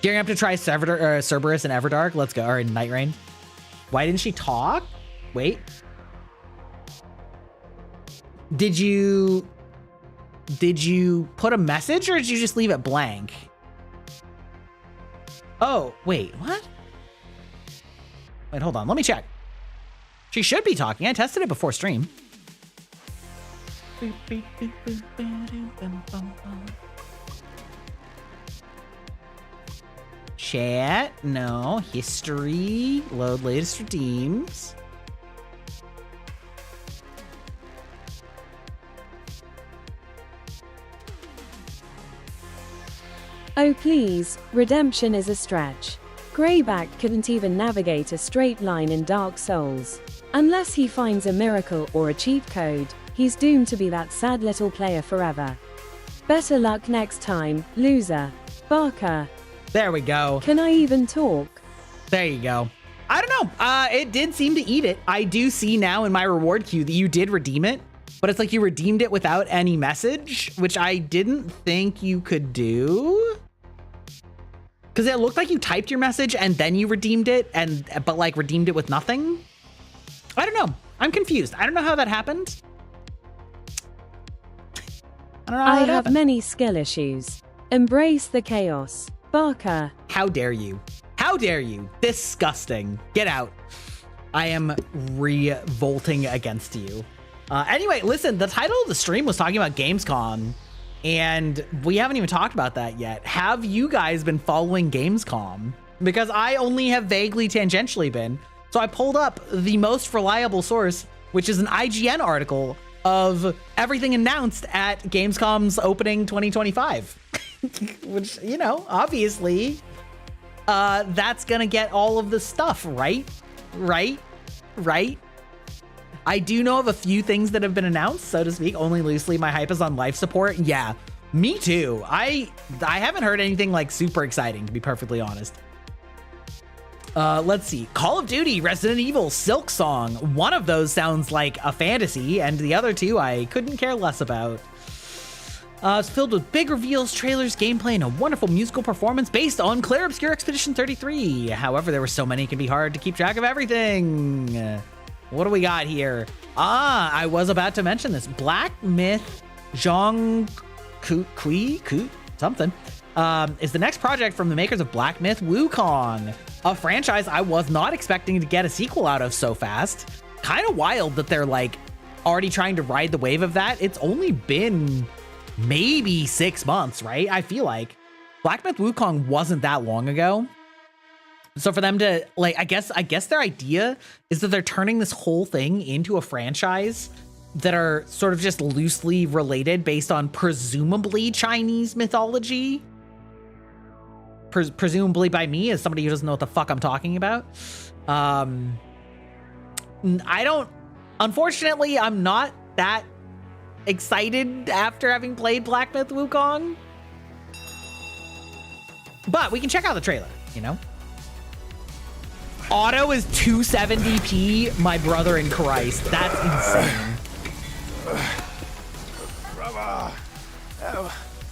Gearing up to try Cerberus and Everdark. Let's go. Or Night Rain. Why didn't she talk? Wait. Did you put a message or did you just leave it blank? Oh, wait, what? Wait, hold on. Let me check. She should be talking. I tested it before stream. Chat. No. History. Load latest redeems. Oh please, redemption is a stretch. Greyback couldn't even navigate a straight line in Dark Souls. Unless he finds a miracle or a cheat code, he's doomed to be that sad little player forever. Better luck next time, loser. Barker. There we go. Can I even talk? There you go. I don't know. It did seem to eat it. I do see now in my reward queue that you did redeem it, but it's like you redeemed it without any message, which I didn't think you could do. Because it looked like you typed your message and then you redeemed it, but like redeemed it with nothing. I don't know. I'm confused. I don't know how that happened. I don't know how that happened. Many skill issues. Embrace the chaos. Barker. How dare you? How dare you? Disgusting. Get out. I am revolting against you. Anyway, listen, the title of the stream was talking about Gamescom. And we haven't even talked about that yet. Have you guys been following Gamescom? Because I only have vaguely tangentially been. So I pulled up the most reliable source, which is an IGN article of everything announced at Gamescom's opening 2025. Which, you know, obviously, that's gonna get all of the stuff, right? Right? I do know of a few things that have been announced, so to speak, only loosely. My hype is on life support. Yeah, me too. I haven't heard anything like super exciting, to be perfectly honest. Let's see. Call of Duty, Resident Evil, Silk Song. One of those sounds like a fantasy, and the other two I couldn't care less about. It's filled with big reveals, trailers, gameplay, and a wonderful musical performance based on Clair Obscur Expedition 33. However, there were so many it can be hard to keep track of everything. What do we got here? I was about to mention this. Black Myth Zhong Kui something is the next project from the makers of Black Myth Wuchang, a franchise I was not expecting to get a sequel out of so fast. Kind of wild that they're like already trying to ride the wave of that. It's only been maybe 6 months, right? I feel like Black Myth Wukong wasn't that long ago. So for them to like, I guess their idea is that they're turning this whole thing into a franchise that are sort of just loosely related based on presumably Chinese mythology. Presumably by me, as somebody who doesn't know what the fuck I'm talking about. Unfortunately, I'm not that excited after having played Black Myth Wukong. But we can check out the trailer, you know? Auto is 270p, my brother in Christ. That's insane. Brother,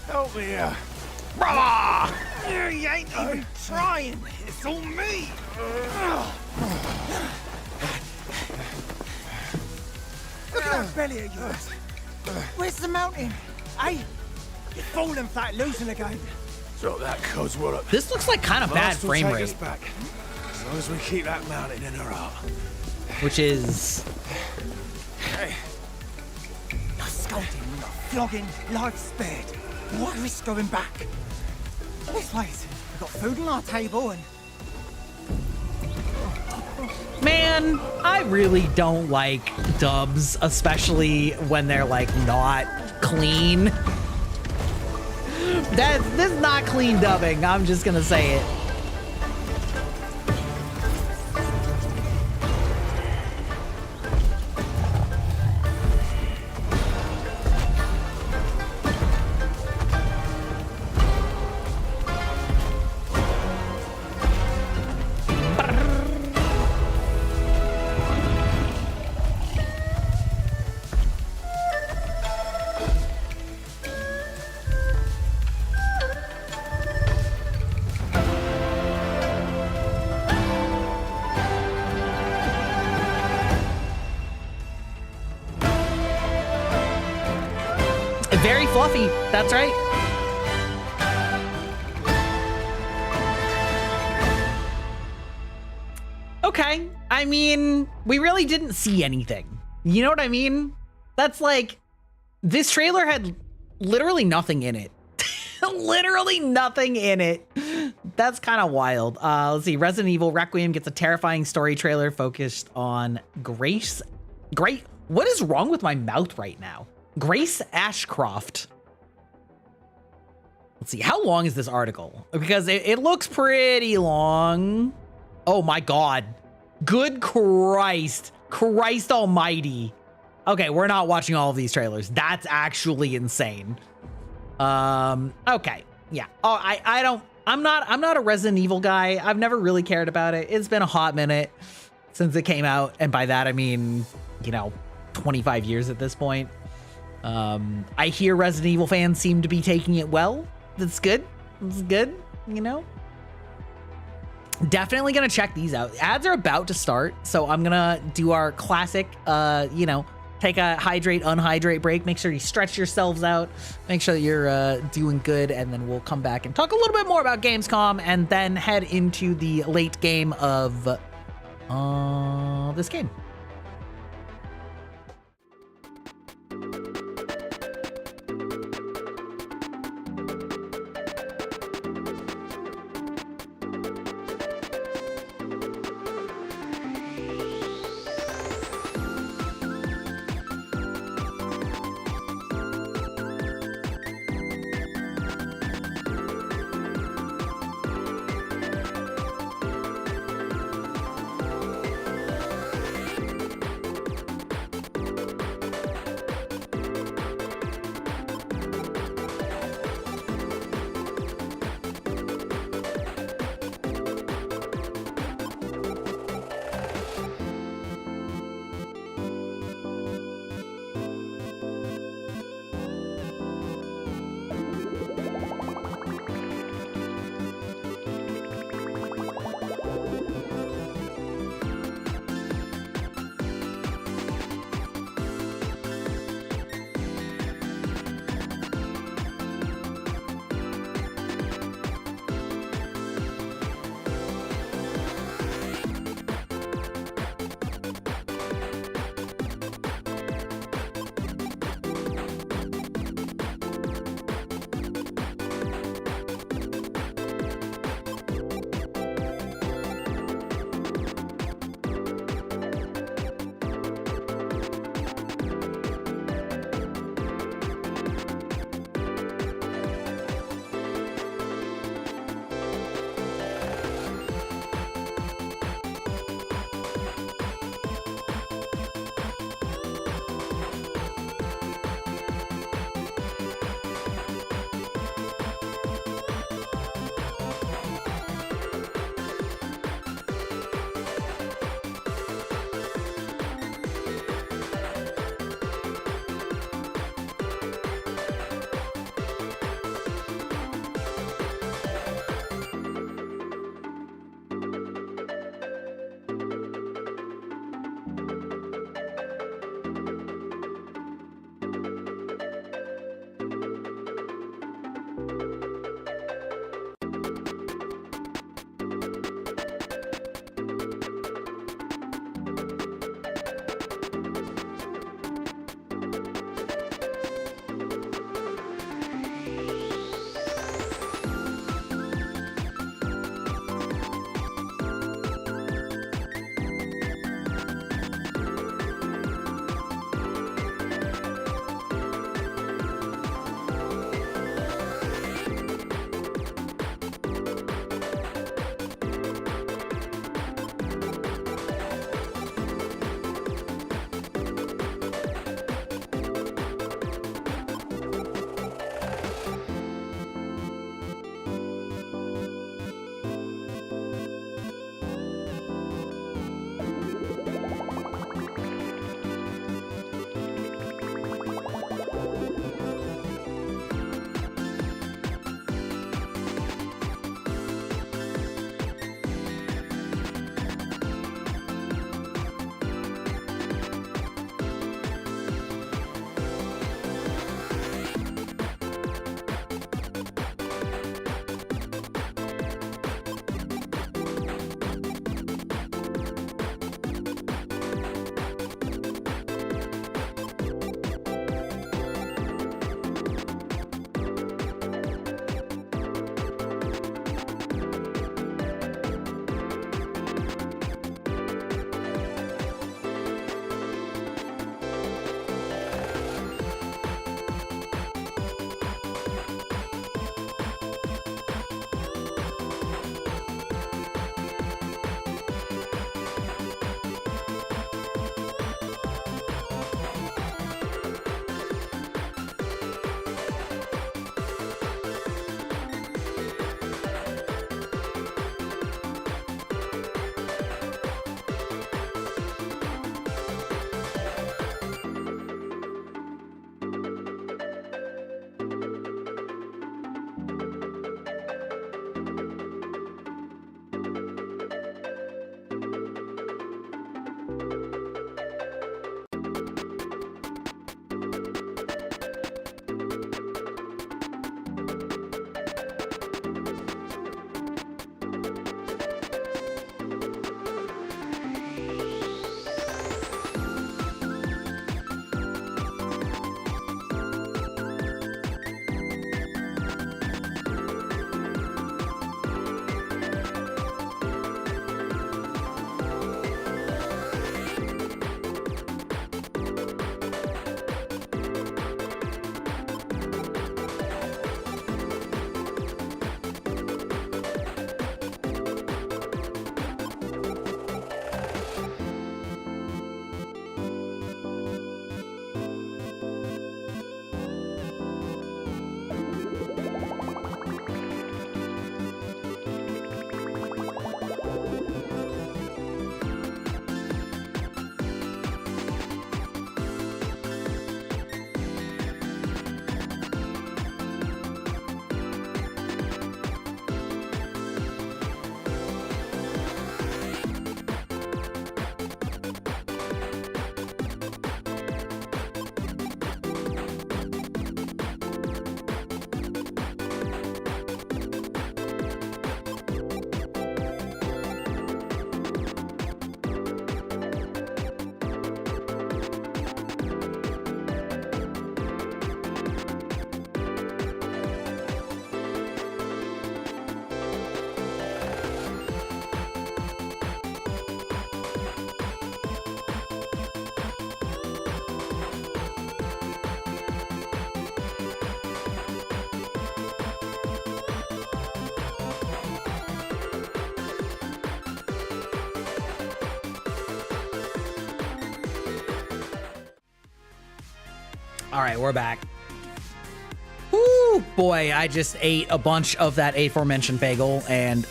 help me here. Brother! You ain't even trying. It's all me. Look at that belly of yours. Where's the mountain? Hey, you're falling flat, losing again. Drop that codswallop. This looks like kind of bad frame rate. Back, as long as we keep that mountain in her heart. Which is... Hey. You're scolding, you're flogging, life spared. What risk going back? This place, we've got food on our table and... Man, I really don't like dubs, especially when they're like not clean. This is not clean dubbing, I'm just gonna say it. Very fluffy, that's right. Okay, I mean, we really didn't see anything. You know what I mean? That's like, this trailer had literally nothing in it. Literally nothing in it. That's kind of wild. Let's see, Resident Evil Requiem gets a terrifying story trailer focused on Grace. What is wrong with my mouth right now? Grace Ashcroft. Let's see, how long is this article? Because it looks pretty long. Oh my God. Good Christ. Christ almighty. Okay, we're not watching all of these trailers. That's actually insane. Okay. Yeah. Oh, I'm not a Resident Evil guy. I've never really cared about it. It's been a hot minute since it came out. And by that, I mean, you know, 25 years at this point. I hear Resident Evil fans seem to be taking it well. That's good. That's good, you know? Definitely gonna check these out. Ads are about to start, so I'm gonna do our classic, you know, take a hydrate, unhydrate break. Make sure you stretch yourselves out. Make sure that you're doing good, and then we'll come back and talk a little bit more about Gamescom, and then head into the late game of this game. All right, we're back. Ooh, boy, I just ate a bunch of that aforementioned bagel, and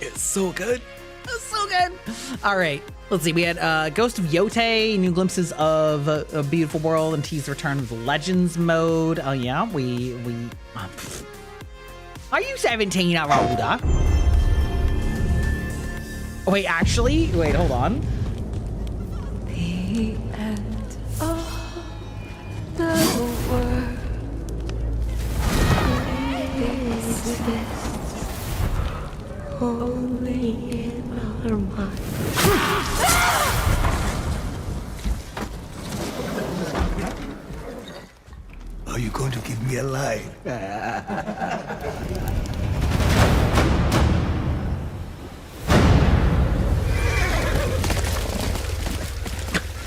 it's so good. It's so good. All right, let's see. We had Ghost of Yote, new glimpses of a beautiful world, and tease the return of the Legends mode. Oh yeah, we. Are you 17 or older? Wait, actually, wait, hold on. The end of the world exists only in our mind. Are you going to give me a line?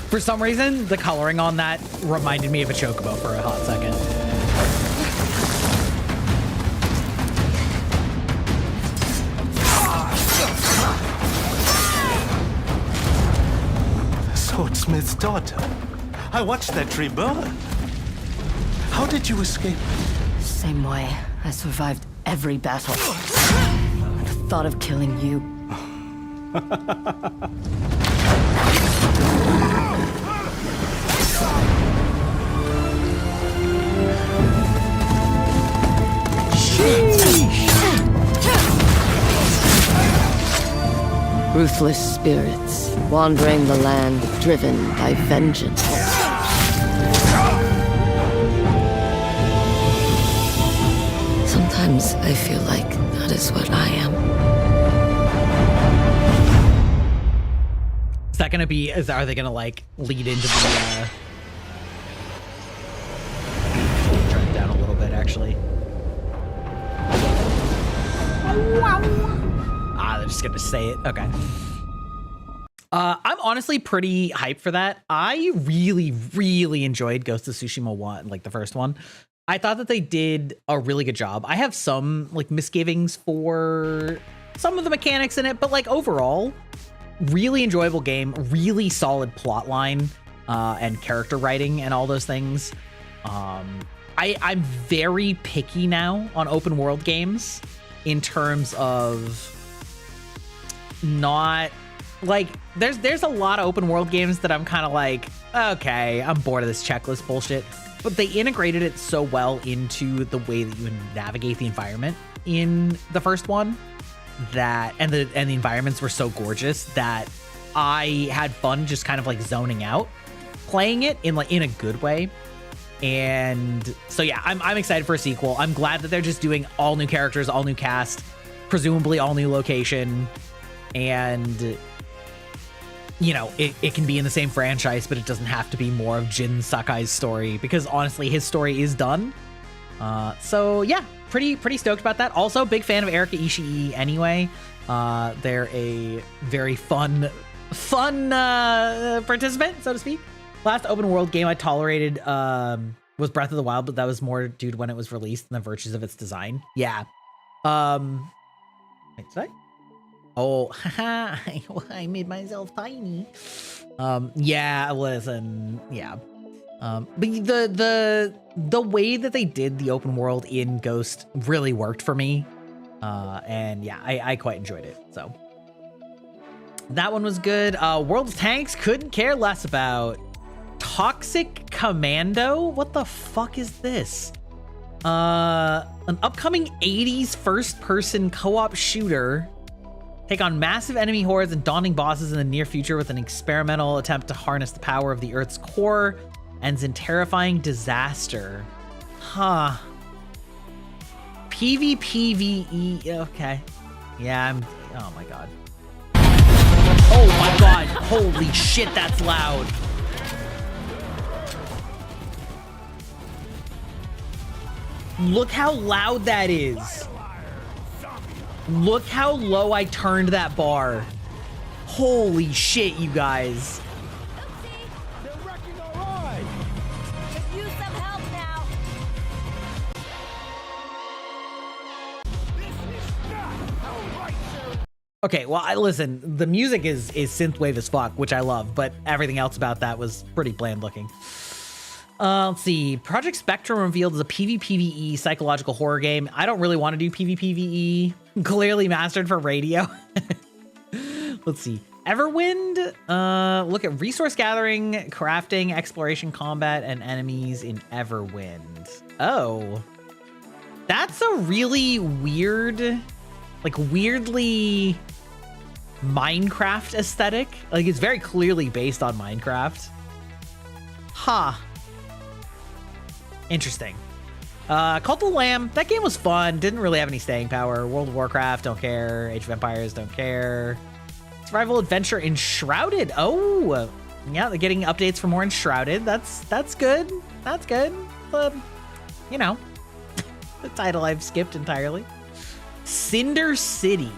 For some reason, the coloring on that reminded me of a chocobo for a hot second. Swordsmith's daughter. I watched that tree burn. How did you escape? Same way. I survived every battle. And the thought of killing you. Ruthless spirits, wandering the land, driven by vengeance. Sometimes I feel like that is what I am. Is that gonna be, are they gonna like lead into the, turn it down a little bit actually. They're just gonna say it, okay. I'm honestly pretty hyped for that. I really enjoyed Ghost of Tsushima 1, like the first one. I thought that they did a really good job. I have some like misgivings for some of the mechanics in it, but like overall, really enjoyable game, really solid plot line, and character writing and all those things. I'm very picky now on open world games in terms of not like there's a lot of open world games that I'm kind of like, okay, I'm bored of this checklist bullshit. But they integrated it so well into the way that you navigate the environment in the first one that and the environments were so gorgeous that I had fun just kind of like zoning out playing it in a good way. And so yeah, I'm excited for a sequel. I'm glad that they're just doing all new characters, all new cast, presumably all new location, and you know, it can be in the same franchise, but it doesn't have to be more of Jin Sakai's story, because honestly, his story is done. So yeah, pretty stoked about that. Also, big fan of Erika Ishii anyway. They're a very fun participant, so to speak. Last open world game I tolerated was Breath of the Wild, but that was more due to when it was released and the virtues of its design. Yeah. Wait, did I? Oh, haha, I made myself tiny. Yeah, listen, yeah. But the way that they did the open world in Ghost really worked for me. And yeah, I quite enjoyed it, so. That one was good. World of Tanks, couldn't care less about. Toxic Commando? What the fuck is this? An upcoming 80s first-person co-op shooter. Take on massive enemy hordes and daunting bosses in the near future with an experimental attempt to harness the power of the Earth's core. Ends in terrifying disaster. Huh. PvPvE. Okay. Yeah, oh my god. Oh my god. Holy shit, that's loud. Look how loud that is. Look how low I turned that bar. Holy shit, you guys. Okay, well, listen, the music is synthwave as fuck, which I love, but everything else about that was pretty bland looking. Let's see. Project Spectrum revealed as a PvPvE psychological horror game. I don't really want to do PvPvE. Clearly mastered for radio. Let's see. Everwind. Look at resource gathering, crafting, exploration, combat, and enemies in Everwind. Oh. That's a really weird, like weirdly Minecraft aesthetic. Like it's very clearly based on Minecraft. Huh. Interesting. Cult of the Lamb, that game was fun. Didn't really have any staying power. World of Warcraft, don't care. Age of Empires, don't care. Survival Adventure Enshrouded. Oh, yeah, they're getting updates for more Enshrouded. That's good. That's good. But, you know, the title I've skipped entirely. Cinder City.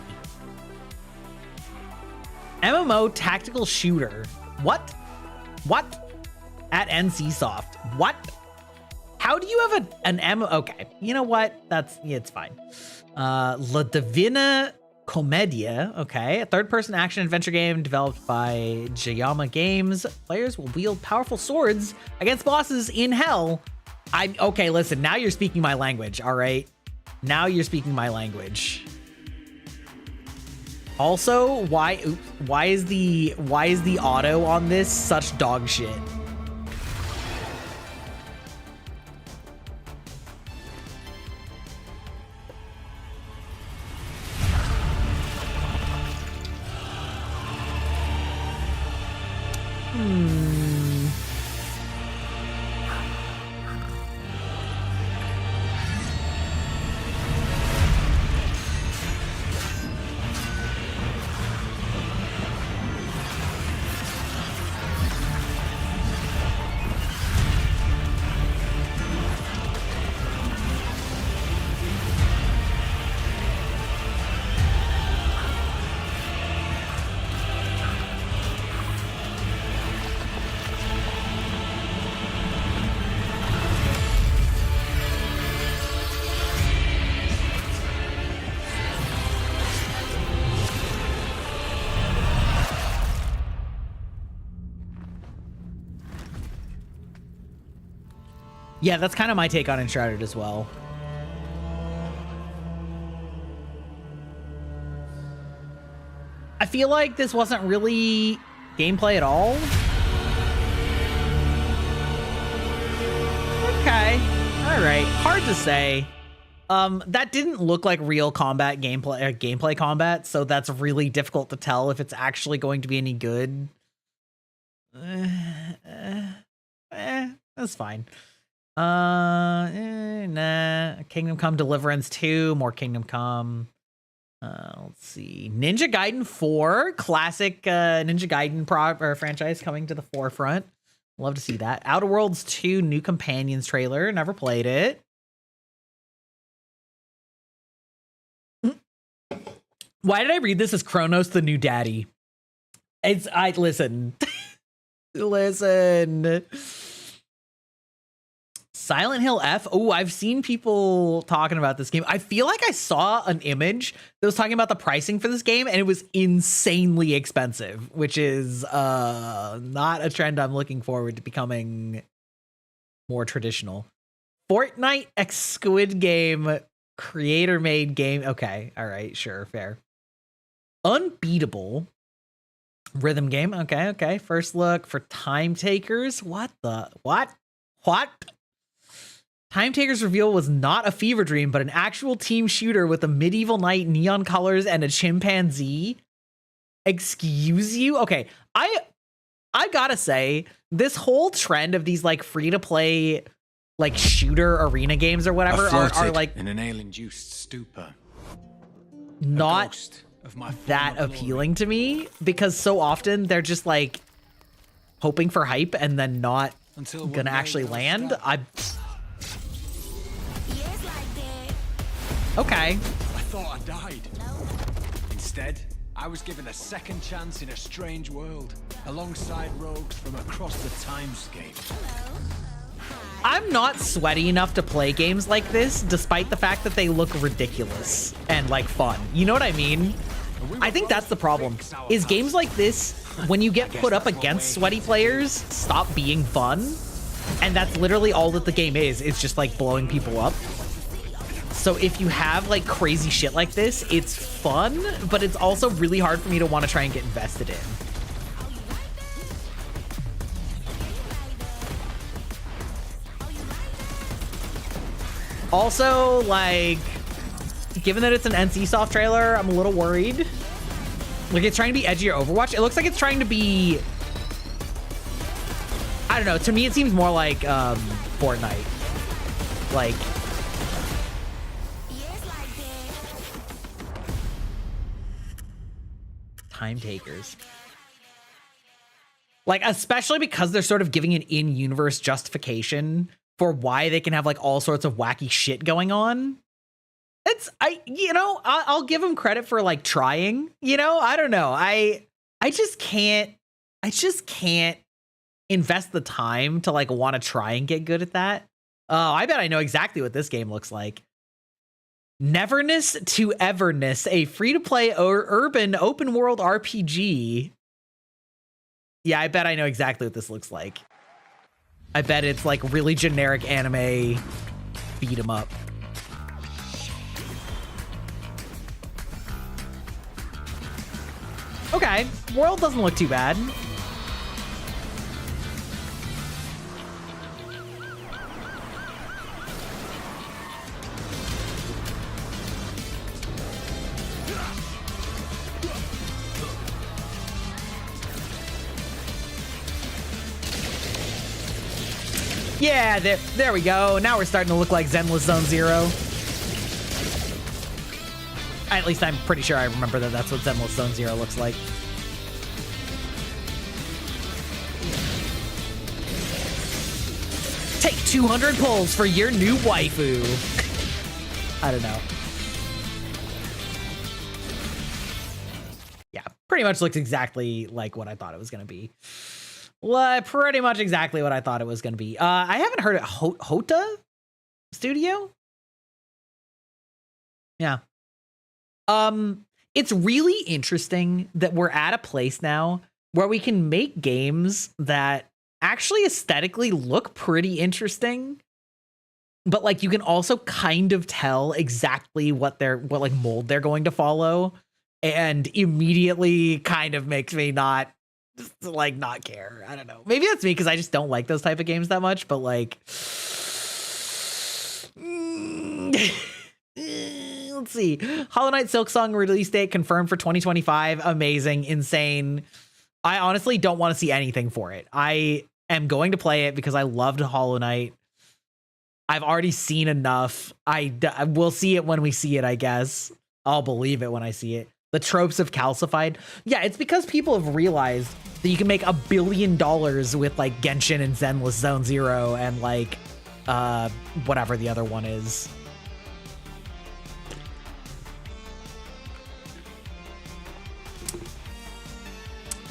MMO tactical shooter. What? What? At NCSoft. What? How do you have an MMO? Okay, you know what? It's fine. La Divina Commedia. Okay, a third-person action adventure game developed by Jayama Games. Players will wield powerful swords against bosses in hell. Okay, listen, now you're speaking my language, all right? Now you're speaking my language. Also, why is the auto on this such dog shit? Yeah, that's kind of my take on Enshrouded as well. I feel like this wasn't really gameplay at all. Okay. All right. Hard to say. That didn't look like real combat gameplay combat, so that's really difficult to tell if it's actually going to be any good. That's fine. Nah. Kingdom Come Deliverance 2, more Kingdom Come. Let's see. Ninja Gaiden 4, classic Ninja Gaiden franchise coming to the forefront. Love to see that. Outer Worlds 2, new companions trailer. Never played it. Why did I read this as Kronos the new daddy? Listen. Listen. Silent Hill F. Oh, I've seen people talking about this game. I feel like I saw an image that was talking about the pricing for this game, and it was insanely expensive, which is not a trend I'm looking forward to becoming more traditional. Fortnite X Squid Game creator made game. Okay, all right, sure, fair. Unbeatable rhythm game. Okay. First look for Time Takers. What? Time Takers reveal was not a fever dream, but an actual team shooter with a medieval knight, neon colors, and a chimpanzee. Excuse you? Okay, I gotta say, this whole trend of these like free-to-play like shooter arena games or whatever are like in an ale-induced stupor. Not that appealing to me, because so often they're just like hoping for hype and then not gonna actually land. Okay. I thought I died. Instead, I was given a second chance in a strange world, alongside rogues from across the timescape. I'm not sweaty enough to play games like this, despite the fact that they look ridiculous and like fun. You know what I mean? I think that's the problem, is games like this, when you get put up against sweaty players, stop being fun. And that's literally all that the game is. It's just like blowing people up. So if you have like crazy shit like this, it's fun, but it's also really hard for me to want to try and get invested in. Also, like, given that it's an NCSoft trailer, I'm a little worried. Like, it's trying to be edgier Overwatch. It looks like it's trying to be, I don't know. To me, it seems more like Fortnite. Like, time takers. Like, especially because they're sort of giving an in-universe justification for why they can have like all sorts of wacky shit going on. I'll give them credit for like trying, I don't know. I just can't invest the time to like want to try and get good at that. Oh, I bet I know exactly what this game looks like. Neverness to Everness, a free-to-play or urban open world RPG. Yeah, I bet I know exactly what this looks like. I bet it's like really generic anime beat 'em up. Okay, world doesn't look too bad. Yeah, there we go. Now we're starting to look like Zenless Zone Zero. At least I'm pretty sure I remember that that's what Zenless Zone Zero looks like. Take 200 pulls for your new waifu. I don't know. Yeah, pretty much looks exactly like what I thought it was going to be. Pretty much exactly what I thought it was going to be. I haven't heard of Hota Studio. Yeah. It's really interesting that we're at a place now where we can make games that actually aesthetically look pretty interesting, but like you can also kind of tell exactly what like mold they're going to follow, and immediately kind of makes me not care. I don't know. Maybe that's me because I just don't like those type of games that much, but like let's see. Hollow Knight Silksong release date confirmed for 2025. Amazing. Insane. I honestly don't want to see anything for it. I am going to play it because I loved Hollow Knight. I've already seen enough. We'll see it when we see it, I guess. I'll believe it when I see it. The tropes have calcified. Yeah, it's because people have realized that you can make $1 billion with like Genshin and Zenless Zone Zero and like whatever the other one is.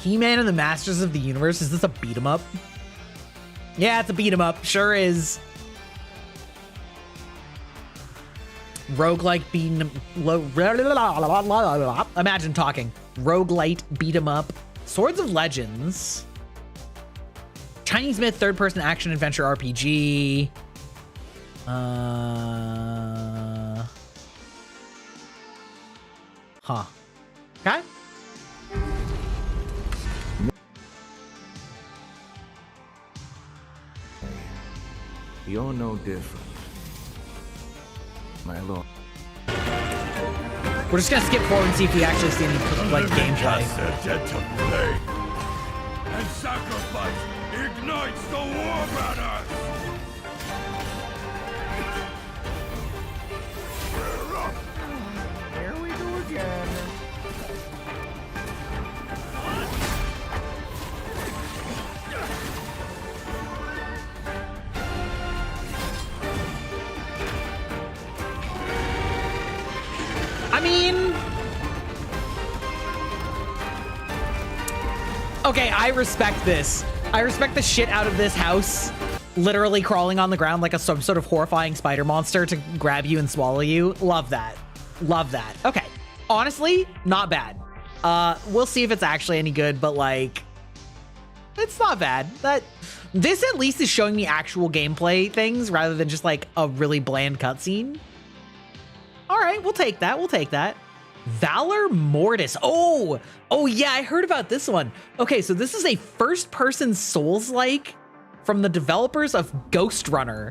He-Man and the Masters of the Universe. Is this a beat 'em up? Yeah, it's a beat 'em up. Sure is. Roguelike beat 'em imagine talking. Roguelite beat 'em up. Swords of Legends. Chinese myth third-person action adventure RPG. Huh. Okay. You're no different, my lord. We're just gonna skip forward and see if we actually see any like gameplay. Dead to play. And sacrifice ignites the war banners. Here we go again. I mean, okay, I respect this. I respect the shit out of this house. Literally crawling on the ground like some sort of horrifying spider monster to grab you and swallow you. Love that. Love that. Okay. Honestly, not bad. We'll see if it's actually any good, but like, it's not bad. This at least is showing me actual gameplay things rather than just like a really bland cutscene. All right, we'll take that. We'll take that. Valor Mortis. Oh yeah, I heard about this one. Okay, so this is a first-person Souls-like from the developers of Ghost Runner,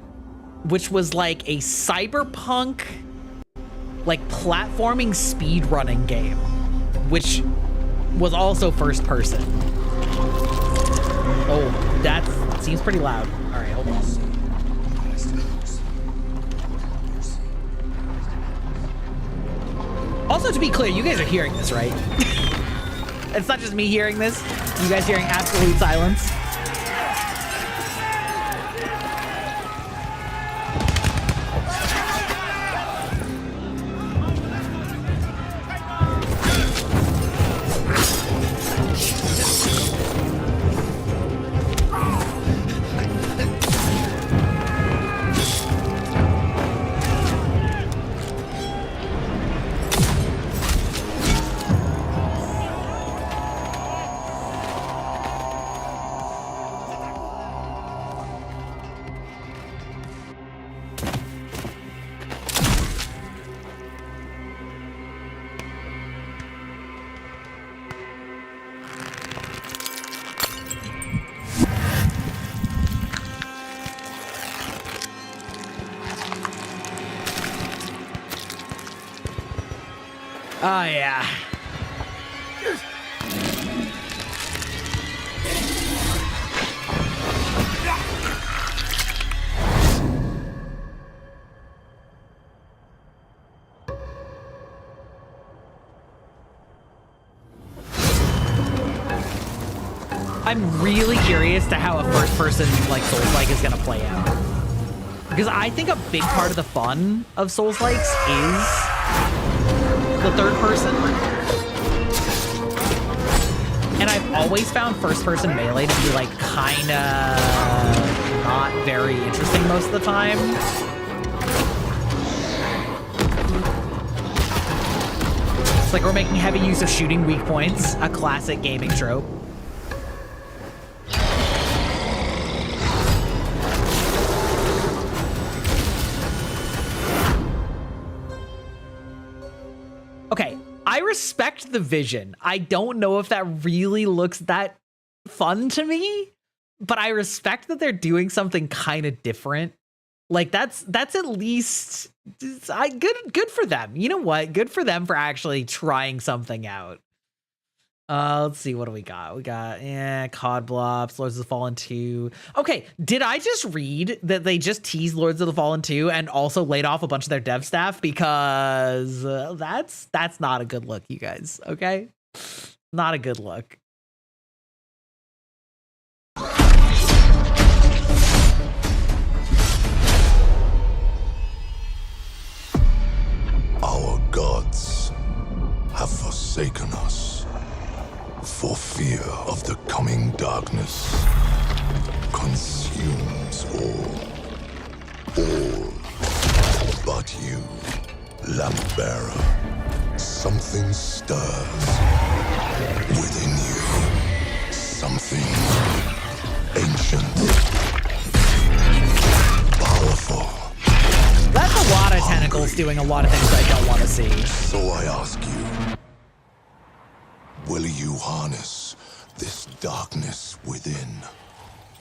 which was like a cyberpunk, like platforming speedrunning game, which was also first-person. Oh, that seems pretty loud. All right, hold on. Also, to be clear, you guys are hearing this, right? It's not just me hearing this. You guys hearing absolute silence. Oh, yeah. I'm really curious to how a first-person like Souls-like is gonna play out, because I think a big part of the fun of Souls-likes is the third person, and I've always found first-person Melee to be like kinda not very interesting most of the time. It's like we're making heavy use of shooting weak points, a classic gaming trope. Okay, I respect the vision. I don't know if that really looks that fun to me, but I respect that they're doing something kind of different. Like that's at least good for them. You know what? Good for them for actually trying something out. Let's see, what do we got? We got COD Blops, Lords of the Fallen 2. Okay, did I just read that they just teased Lords of the Fallen 2 and also laid off a bunch of their dev staff? Because that's not a good look, you guys, okay? Not a good look. Our gods have forsaken us for fear of the coming darkness consumes all but you, lamp bearer. Something stirs within you, something ancient, powerful. That's a lot of tentacles doing a lot of things I don't want to see. So I ask you, will you harness this darkness within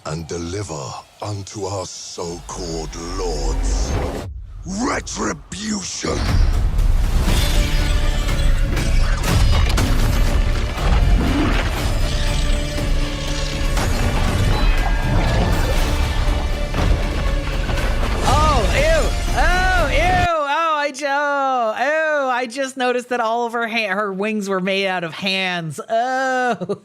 and deliver unto our so-called lords retribution? I just noticed that all of her wings were made out of hands. Oh,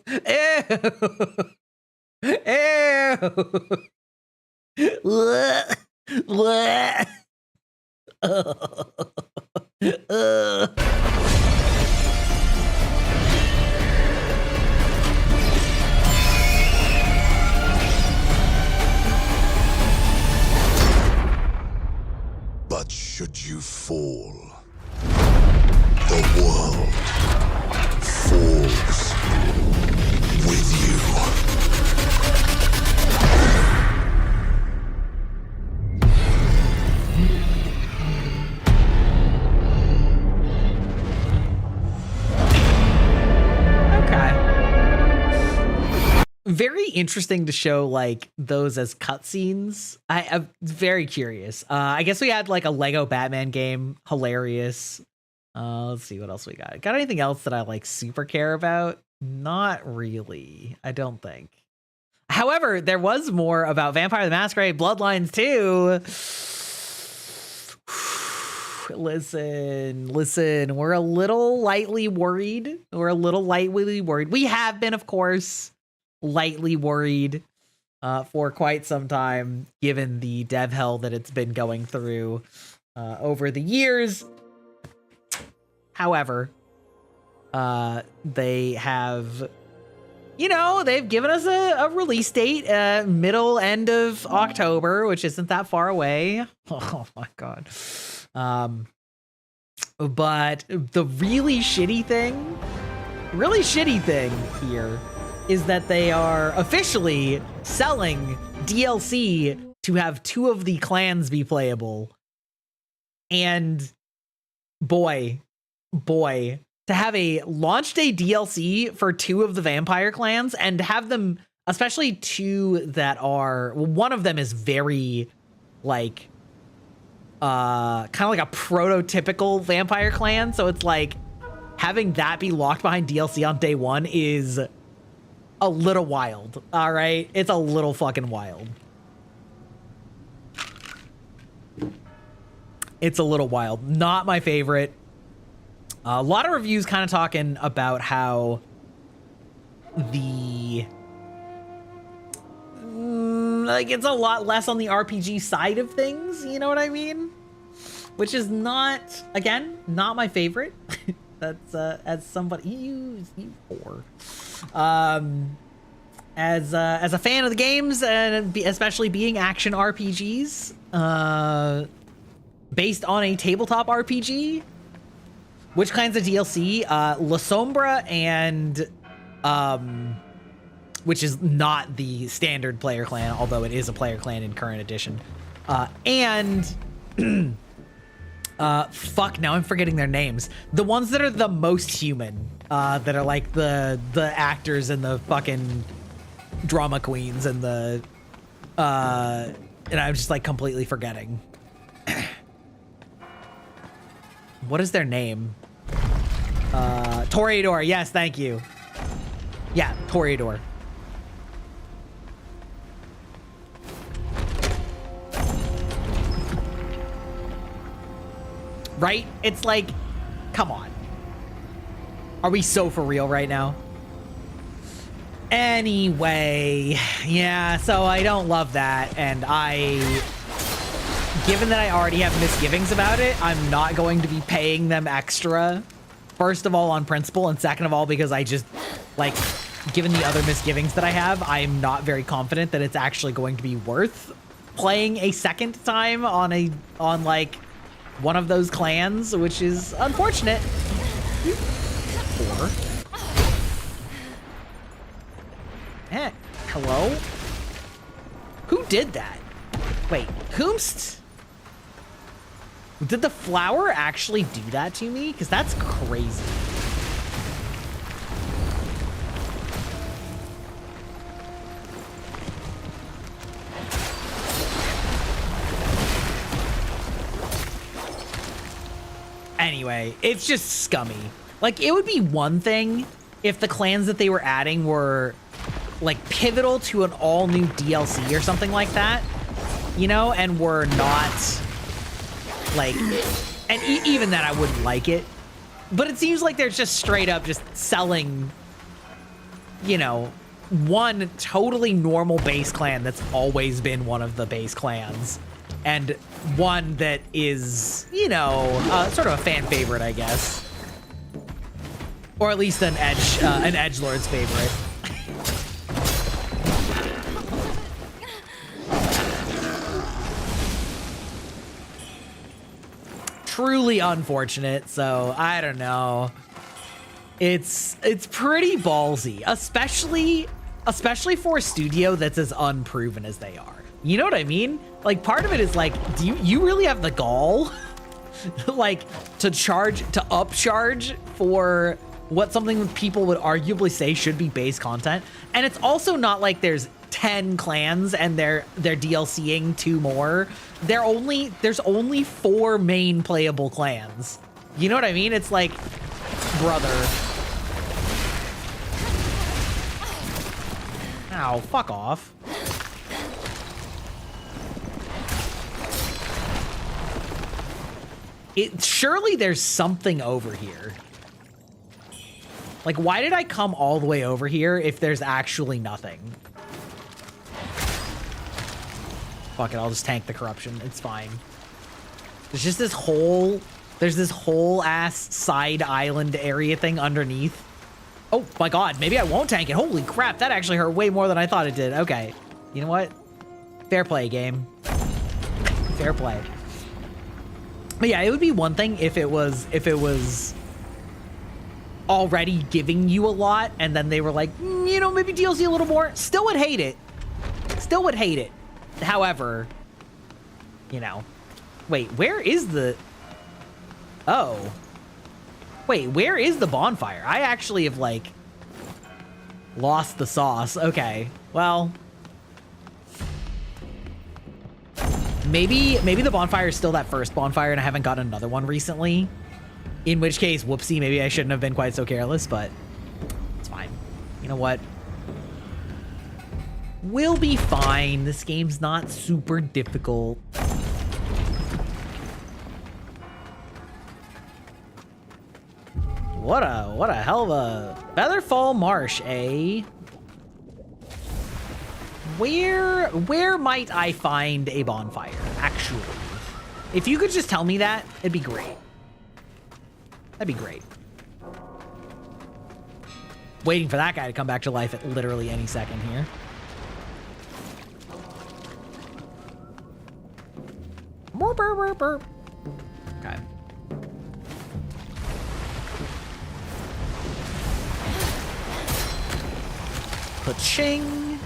But should you fall, the world falls with you. very interesting to show like those as cutscenes. I'm very curious. I guess we had like a Lego Batman game, hilarious. Let's see what else we got. Got anything else that I like super care about? Not really, I don't think. However, there was more about Vampire the Masquerade Bloodlines 2. Listen, we're a little lightly worried. We have been, of course, lightly worried for quite some time, given the dev hell that it's been going through over the years. However, they have, they've given us a release date, end of October, which isn't that far away. Oh my God. But the really shitty thing here is that they are officially selling DLC to have 2 of the clans be playable. And boy, to have a launch day DLC for 2 of the vampire clans and have them, especially 2 that are, one of them is very like, kind of like a prototypical vampire clan. So it's like having that be locked behind DLC on day 1 is a little wild. All right. It's a little fucking wild. It's a little wild. Not my favorite. A lot of reviews kind of talking about how like it's a lot less on the RPG side of things, you know what I mean? Which is not, again, not my favorite. That's as somebody you whore. As a fan of the games and especially being action RPGs, based on a tabletop RPG. Which kinds of DLC? La Sombra and which is not the standard player clan, although it is a player clan in current edition. And fuck, now I'm forgetting their names. The ones that are the most human, that are like the actors and the fucking drama queens and the and I'm just like completely forgetting. What is their name? Toreador, yes, thank you. Yeah, Toreador. Right? It's like, come on. Are we so for real right now? Anyway, yeah, so I don't love that, and given that I already have misgivings about it, I'm not going to be paying them extra. First of all, on principle, and second of all, because I just, like, given the other misgivings that I have, I'm not very confident that it's actually going to be worth playing a second time on like, one of those clans, which is unfortunate. Or... hello? Who did that? Wait, whomst? Did the flower actually do that to me? Because that's crazy. Anyway, it's just scummy. Like, it would be one thing if the clans that they were adding were, like, pivotal to an all-new DLC or something like that, you know, and were not, like, and even that I wouldn't like it. But it seems like they're just straight up just selling, you know, one totally normal base clan that's always been one of the base clans, and one that is, you know, sort of a fan favorite, I guess. Or at least an edgelord's favorite. Truly unfortunate, so I don't know. It's pretty ballsy, especially for a studio that's as unproven as they are. You know what I mean? Like, part of it is like, do you really have the gall like to upcharge for what something people would arguably say should be base content. And it's also not like there's 10 clans and they're DLCing 2 more. There's only 4 main playable clans. You know what I mean? It's like, brother. Ow, fuck off. Surely there's something over here. Like, why did I come all the way over here if there's actually nothing? Fuck it, I'll just tank the corruption. It's fine. There's just this whole... There's this whole ass side island area thing underneath. Oh my god, maybe I won't tank it. Holy crap, that actually hurt way more than I thought it did. Okay, you know what? Fair play, game. Fair play. But yeah, it would be one thing if it was already giving you a lot and then they were like, you know, maybe DLC a little more. Still would hate it. Still would hate it. However, you know. Wait, where is the... Oh. Wait, where is the bonfire? I actually have, like, lost the sauce. Okay, well... Maybe the bonfire is still that first bonfire and I haven't gotten another one recently. In which case, whoopsie, maybe I shouldn't have been quite so careless, but it's fine. You know what? We'll be fine. This game's not super difficult. What a hell of a Featherfall Marsh, eh? Where might I find a bonfire, actually? If you could just tell me that, it'd be great. That'd be great. Waiting for that guy to come back to life at literally any second here. Okay. Ka-ching.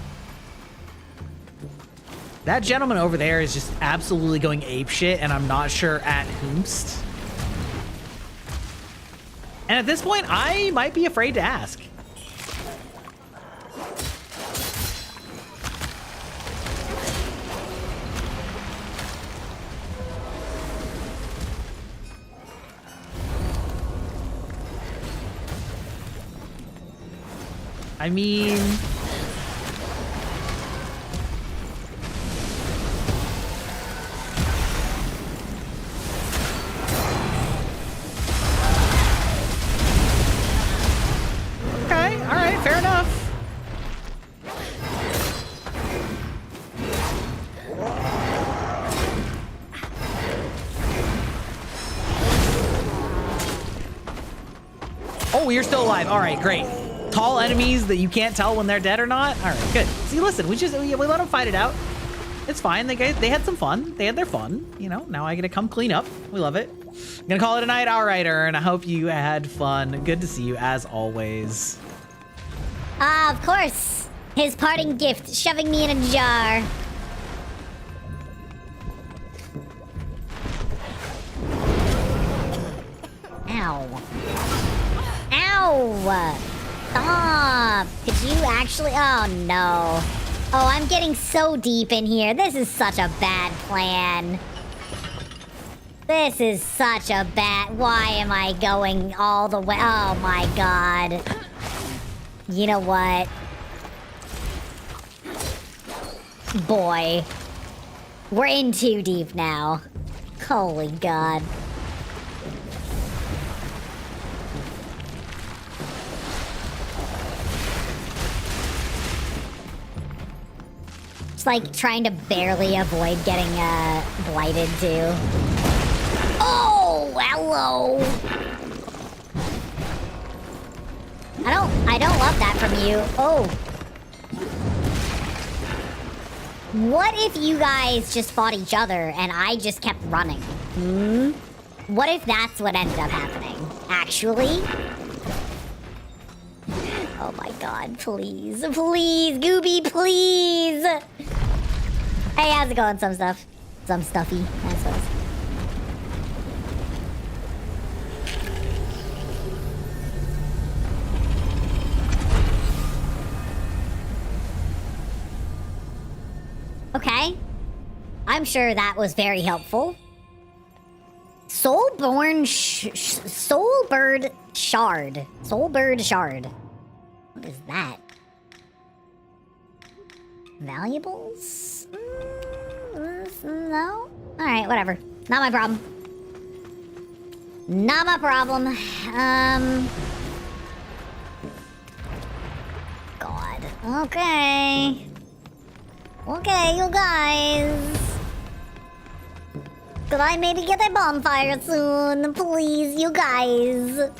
That gentleman over there is just absolutely going apeshit, and I'm not sure at whomst. And at this point, I might be afraid to ask. I mean... Okay, alright, fair enough. Oh, you're still alive. Alright, great. Tall enemies that you can't tell when they're dead or not. All right, good. See, listen, we let them fight it out. It's fine. They had some fun. They had their fun. You know, now I get to come clean up. We love it. I'm gonna call it a night. All right, and I hope you had fun. Good to see you as always. Of course. His parting gift, shoving me in a jar. Ow. Ow! Stop! Could you actually... Oh, no. Oh, I'm getting so deep in here. This is such a bad plan. This is such a bad... Why am I going all the way... Oh, my God. You know what? Boy. We're in too deep now. Holy God. Just like trying to barely avoid getting blighted too. Oh, hello. I don't love that from you. Oh. What if you guys just fought each other and I just kept running? Hmm? What if that's what ended up happening? Actually? Oh my God, please. Please, Gooby, please! Hey, how's it going? Some stuff. Some stuffy, I suppose. Okay. I'm sure that was very helpful. Soulbird shard. Soulbird shard. What is that? Valuables? No? Alright, whatever. Not my problem. Not my problem. God. Okay. Okay, you guys. Could I maybe get a bonfire soon? Please, you guys.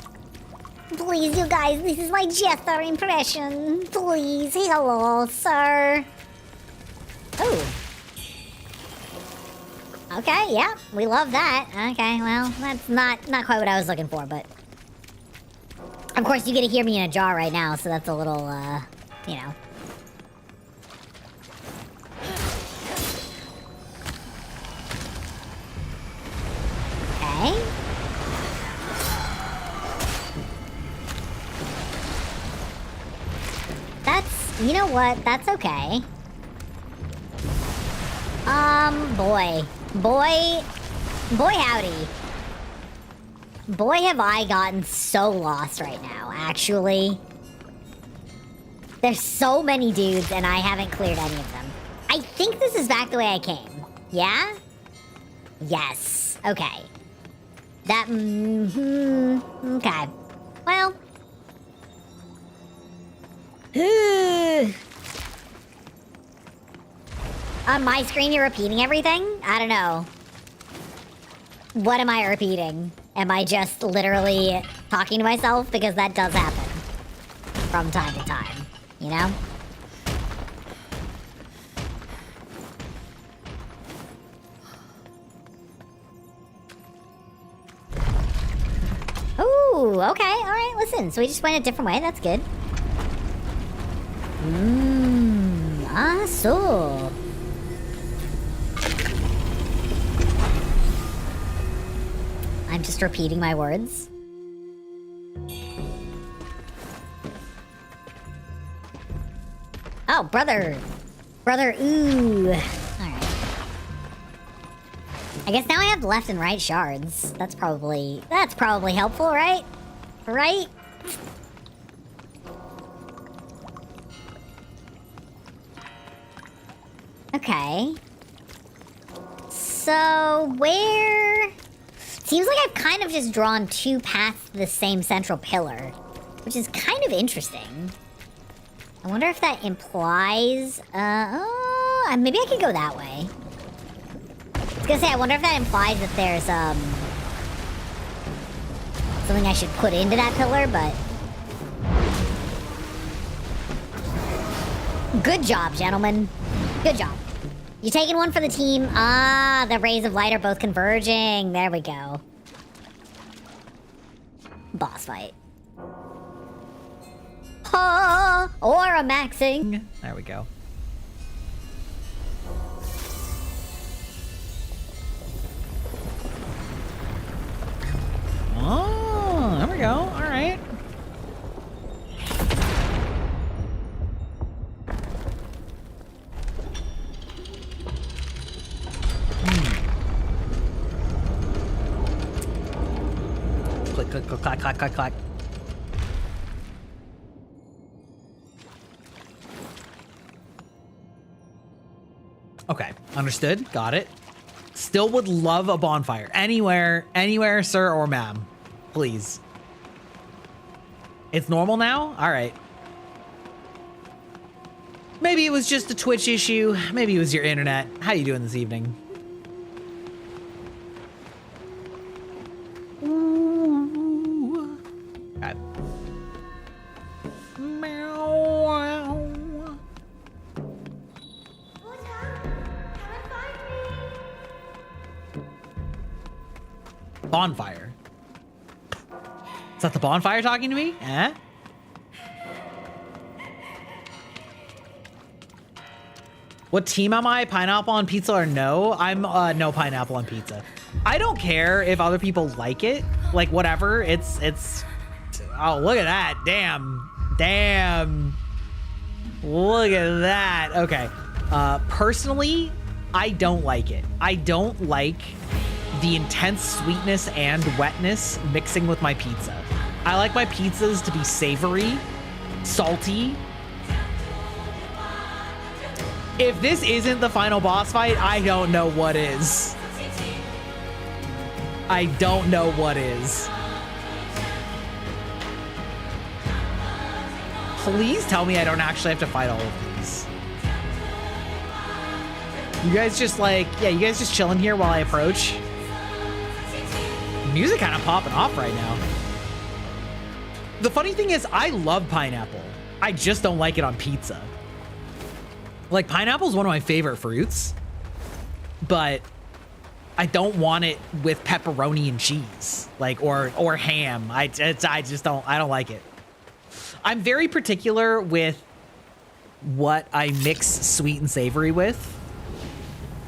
Please, you guys. This is my Jester impression. Please. Hello, sir. Oh. Okay, yeah. We love that. Okay, well, that's not quite what I was looking for, but... Of course, you get to hear me in a jar right now, so that's a little, you know... Okay. That's... You know what? That's okay. Boy. Boy howdy. Boy have I gotten so lost right now, actually. There's so many dudes and I haven't cleared any of them. I think this is back the way I came. Yeah? Yes. Okay. That, okay. Well. On my screen, you're repeating everything? I don't know. What am I repeating? Am I just literally talking to myself? Because that does happen. From time to time. You know? Ooh, okay, alright, listen. So we just went a different way, that's good. So. I'm just repeating my words. Oh, brother. Brother, ooh. Alright. I guess now I have left and right shards. That's probably helpful, right? Right? Okay. So, where... Seems like I've kind of just drawn two paths to the same central pillar, which is kind of interesting. I wonder if that implies... oh, maybe I could go that way. I was gonna say, I wonder if that implies that there's, something I should put into that pillar, but... Good job, gentlemen. Good job. You taking one for the team? Ah, the rays of light are both converging. There we go. Boss fight. Ha! Or a maxing. There we go. Oh, there we go. All right. Click, click, click, clack, clack, clack, clack. Okay, understood. Got it. Still would love a bonfire. Anywhere, sir or ma'am. Please. It's normal now? All right. Maybe it was just a Twitch issue. Maybe it was your internet. How you doing this evening? Okay. Bonfire. Is that the bonfire talking to me? Eh? What team am I? Pineapple on pizza or no? I'm no pineapple on pizza. I don't care if other people like it. Like whatever. It's oh, look at that. Damn. Look at that. Okay. Personally, I don't like it. I don't like the intense sweetness and wetness mixing with my pizza. I like my pizzas to be savory, salty. If this isn't the final boss fight, I don't know what is. I don't know what is. Please tell me I don't actually have to fight all of these. You guys just like, yeah, you guys just chilling here while I approach. Music kind of popping off right now. The funny thing is, I love pineapple. I just don't like it on pizza. Like, pineapple is one of my favorite fruits, but I don't want it with pepperoni and cheese, like, or ham. I just don't like it. I'm very particular with what I mix sweet and savory with.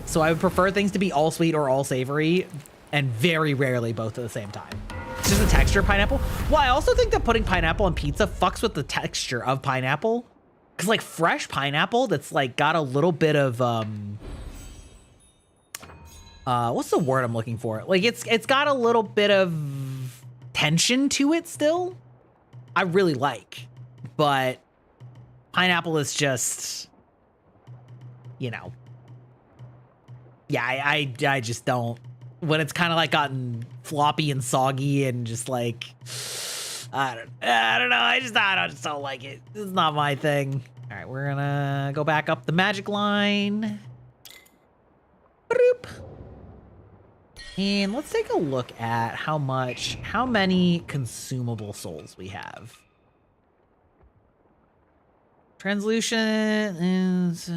So I would prefer things to be all sweet or all savory, and very rarely both at the same time. It's just the texture of pineapple. Well, I also think that putting pineapple on pizza fucks with the texture of pineapple. Cause like fresh pineapple that's like got a little bit of what's the word I'm looking for? Like it's got a little bit of tension to it still. I really like, but pineapple is just, you know, yeah, I just don't. When it's kind of like gotten floppy and soggy and just like, I don't know. I just don't like it. It's not my thing. All right, we're gonna go back up the magic line. Boop. And let's take a look at how many consumable souls we have. Translucent is,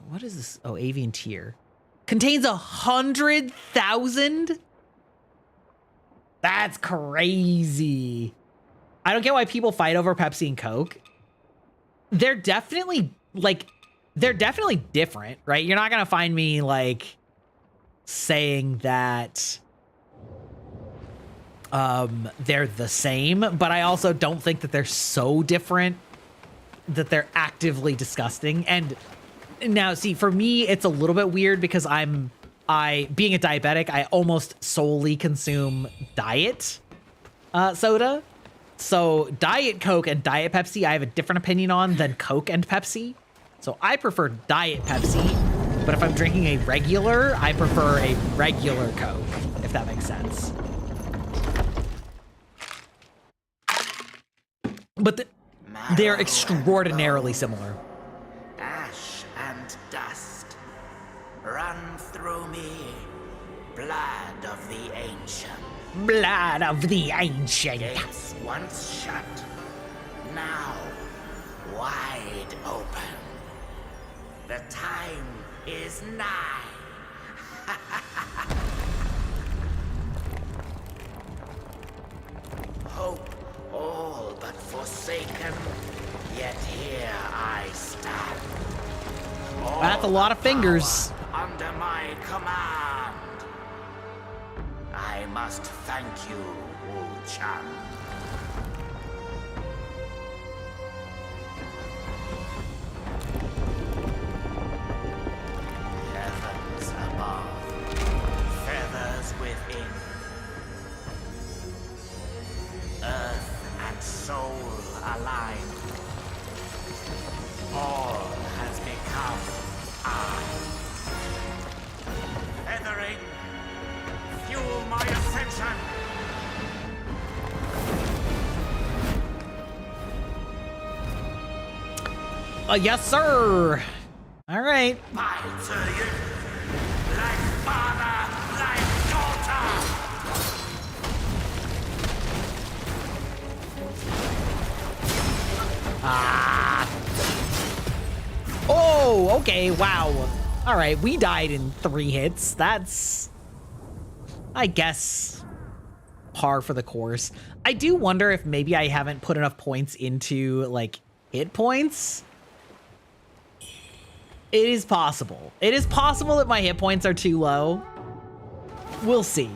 what is this? Oh, avian tier. Contains 100,000? That's crazy. I don't get why people fight over Pepsi and Coke. They're definitely different, right? You're not gonna find me like saying that they're the same, but I also don't think that they're so different that they're actively disgusting. And now, see, for me, it's a little bit weird because being a diabetic, I almost solely consume diet soda. So Diet Coke and Diet Pepsi, I have a different opinion on than Coke and Pepsi. So I prefer Diet Pepsi, but if I'm drinking a regular, I prefer a regular Coke, if that makes sense. But they're extraordinarily similar. Ash and dust run through me, blood of the ancient. Blood of the ancient. Gates once shut, now wide open. The time is nigh. Hope all but forsaken, yet here I stand. That's a lot of fingers. Under my command. I must thank you, Wuchang. Heavens above, feathers within. Earth and soul aligned. All has become I. Feathering, fuel my ascension. Yes, sir. All right. I to you, like father, like daughter. Oh, okay. Wow. All right. We died in 3 hits. That's, I guess, par for the course. I do wonder if maybe I haven't put enough points into like hit points. It is possible. It is possible that my hit points are too low. We'll see.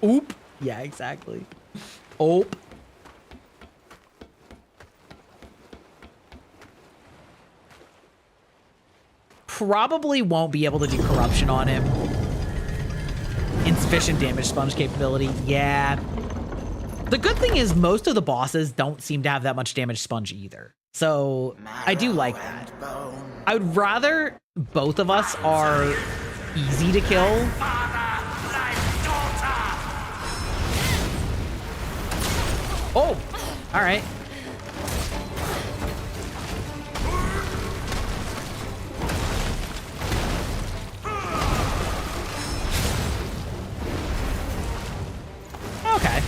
Oop. Yeah, exactly. Oop. probably won't be able to do corruption on him. Insufficient damage sponge capability. Yeah. The good thing is most of the bosses don't seem to have that much damage sponge either. So I do like that. I would rather both of us are easy to kill. Oh, all right. Okay.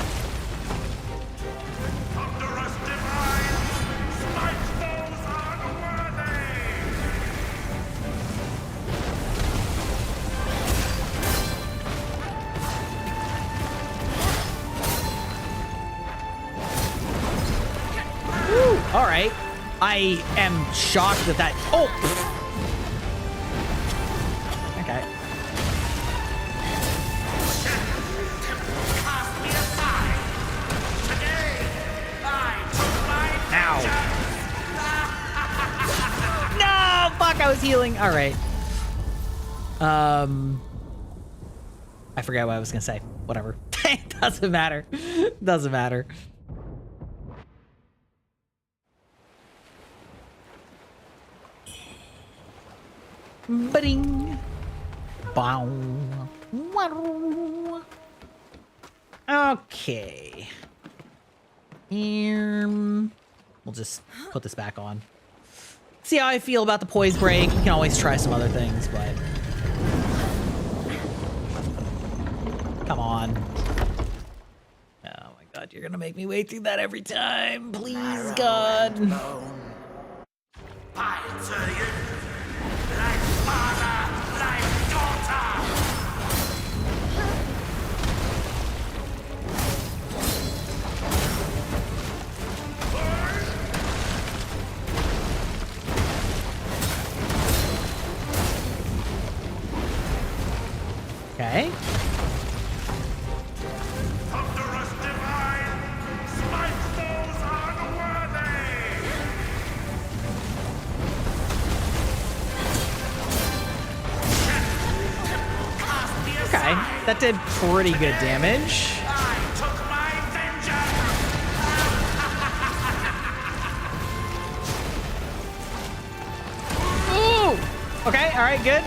Woo, all right. I am shocked that that. Oh. Okay. No, fuck, I was healing. All right. I forgot what I was gonna say. Whatever. It doesn't matter. Doesn't matter. Ba-ding. Bow. Okay. We'll just put this back on. See how I feel about the poise break. We can always try some other things, but... Come on. Oh my god, you're gonna make me wait through that every time. Please, God. Okay. Okay, that did pretty good damage. Ooh! Okay, all right, good.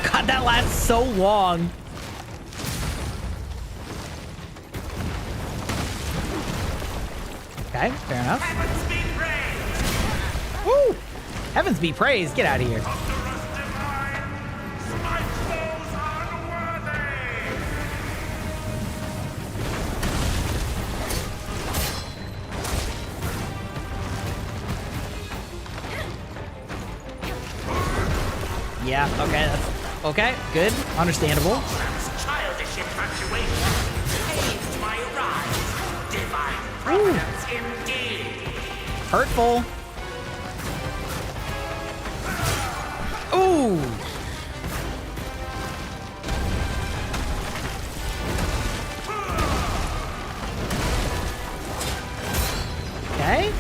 God, that lasts so long. Okay, fair enough. Woo! Heavens be praised. Get out of here. Yeah, okay, that's okay, good, understandable. Childish infatuation paved my rise. Divine Ooh. providence indeed. Hurtful. Ooh. Okay.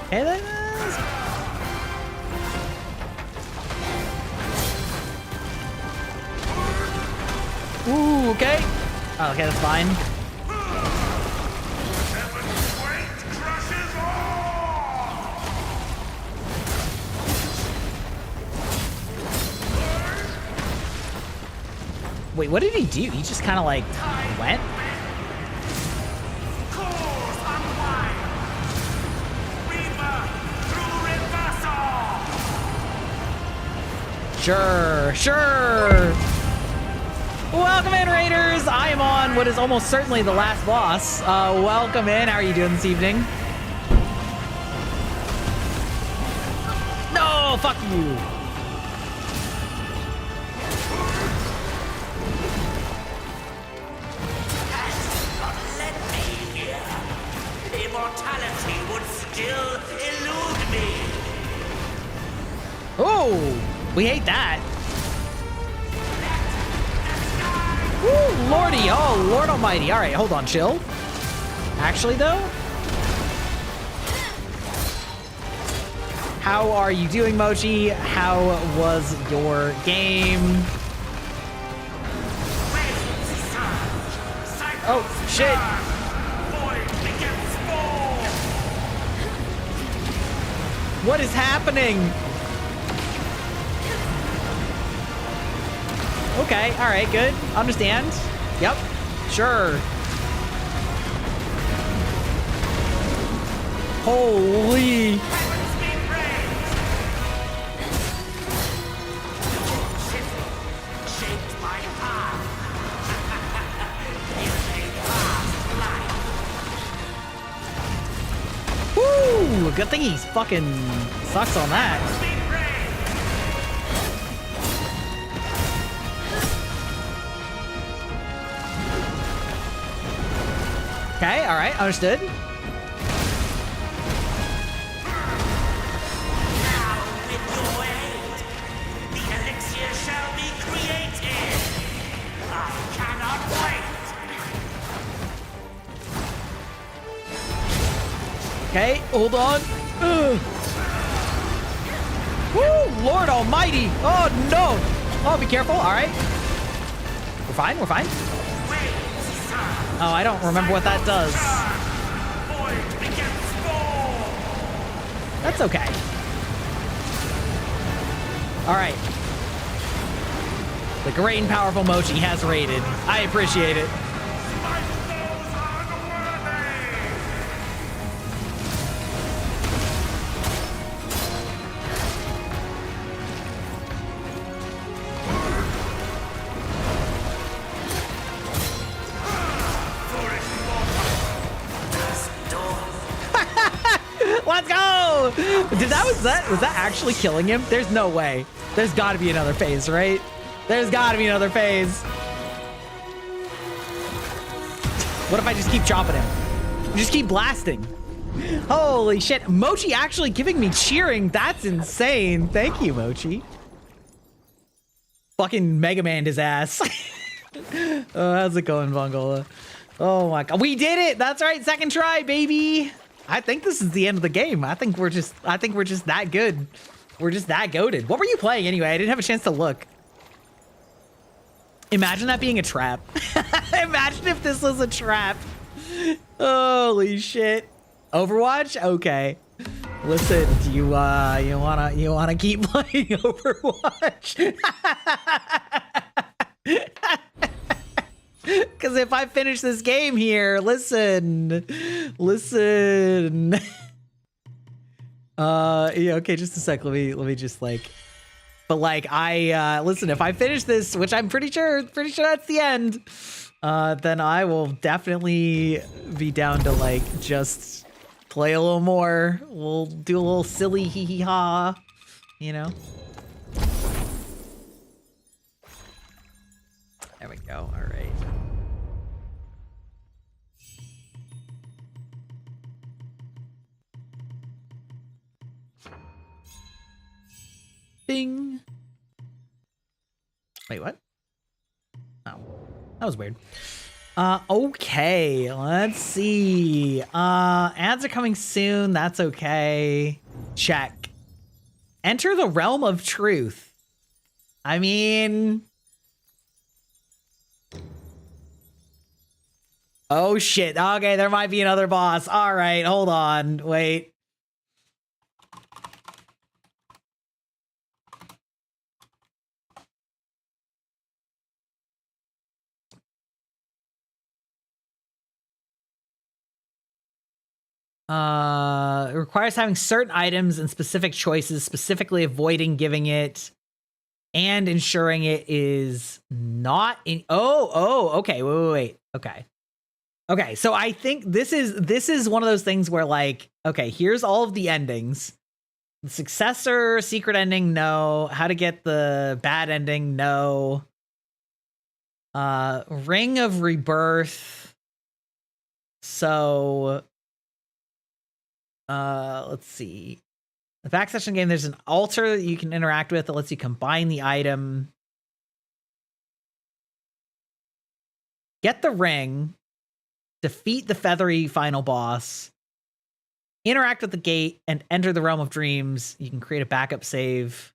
Okay, then. Ooh, okay. Oh, okay, that's fine. Wait, what did he do? He just kind of like went? Sure, sure. Welcome in, Raiders. I am on what is almost certainly the last boss. Welcome in. How are you doing this evening? No, fuck you. immortality would still elude me. Oh, we hate that. Woo, lordy, oh, Lord almighty. All right, hold on, chill. Actually, though, how are you doing, Mochi? How was your game? Oh, shit. What is happening? Okay, all right, good. Understand. Yep, sure. Holy. Woo! Good thing he's fucking sucks on that. Okay, all right, understood. Okay, hold on. Ugh. Woo, Lord almighty. Oh, no. Oh, be careful. All right. We're fine. We're fine. Oh, I don't remember what that does. That's okay. All right. The great and powerful Mochi has raided. I appreciate it. Let's go! Was that actually killing him? There's no way. There's got to be another phase, right? There's got to be another phase. What if I just keep chopping him? Just keep blasting. Holy shit. Mochi actually giving me cheering. That's insane. Thank you, Mochi. Fucking Mega Man his ass. Oh, how's it going, Vongola? Oh my god. We did it! That's right, second try, baby! I think this is the end of the game. I think we're just that good. We're just that goated. What were you playing anyway? I didn't have a chance to look. Imagine that being a trap. Imagine if this was a trap. Holy shit. Overwatch? Okay. Listen, do you wanna keep playing Overwatch? Because if I finish this game here, listen. Yeah, okay, just a sec. Let me just like, but like listen, if I finish this, which I'm pretty sure that's the end, then I will definitely be down to like just play a little more. We'll do a little silly hee hee ha, you know. There we go. All right. Bing. Wait, what? Oh, that was weird. Okay, let's see. Ads are coming soon. That's okay. Check. Enter the realm of truth. I mean... Oh shit. Okay, there might be another boss. All right, hold on. Wait. It requires having certain items and specific choices, specifically avoiding giving it and ensuring it is not in. Okay. Wait. Okay. So I think this is one of those things where like, okay, here's all of the endings. The successor, secret ending, no. How to get the bad ending, no. Ring of Rebirth. So Let's see. The back session game, there's an altar that you can interact with that lets you combine the item. Get the ring. Defeat the feathery final boss. Interact with the gate and enter the realm of dreams. You can create a backup save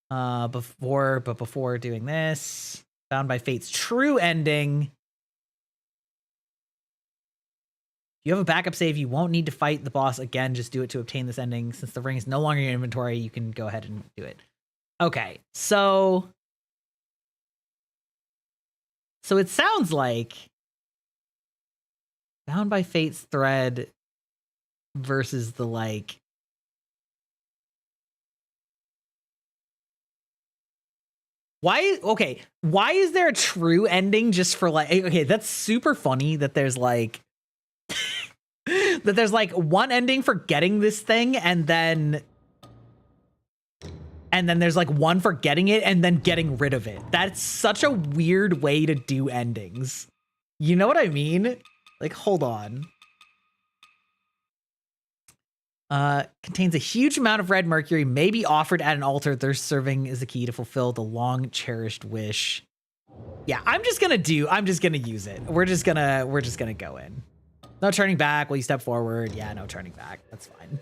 before doing this. Bound by Fate's true ending. If you have a backup save, you won't need to fight the boss again. Just do it to obtain this ending. Since the ring is no longer in your inventory, you can go ahead and do it. Okay, so it sounds like Bound by Fate's thread versus the like why is there a true ending just for like, okay, that's super funny that there's like that there's like one ending for getting this thing and then there's like one for getting it and then getting rid of it. That's such a weird way to do endings. You know what I mean? Like, hold on. Contains a huge amount of red mercury, may be offered at an altar. They're serving as a key to fulfill the long cherished wish. Yeah, I'm just gonna use it. We're just gonna go in. No turning back. Will you step forward? Yeah, no turning back. That's fine.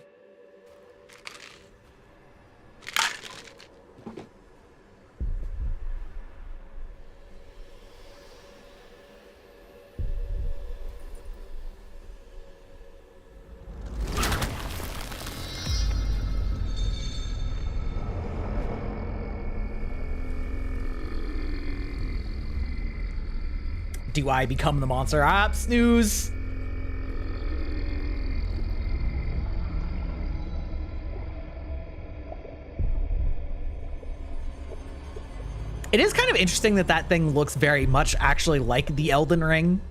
Do I become the monster? Ah, snooze. It is kind of interesting that that thing looks very much actually like the Elden Ring.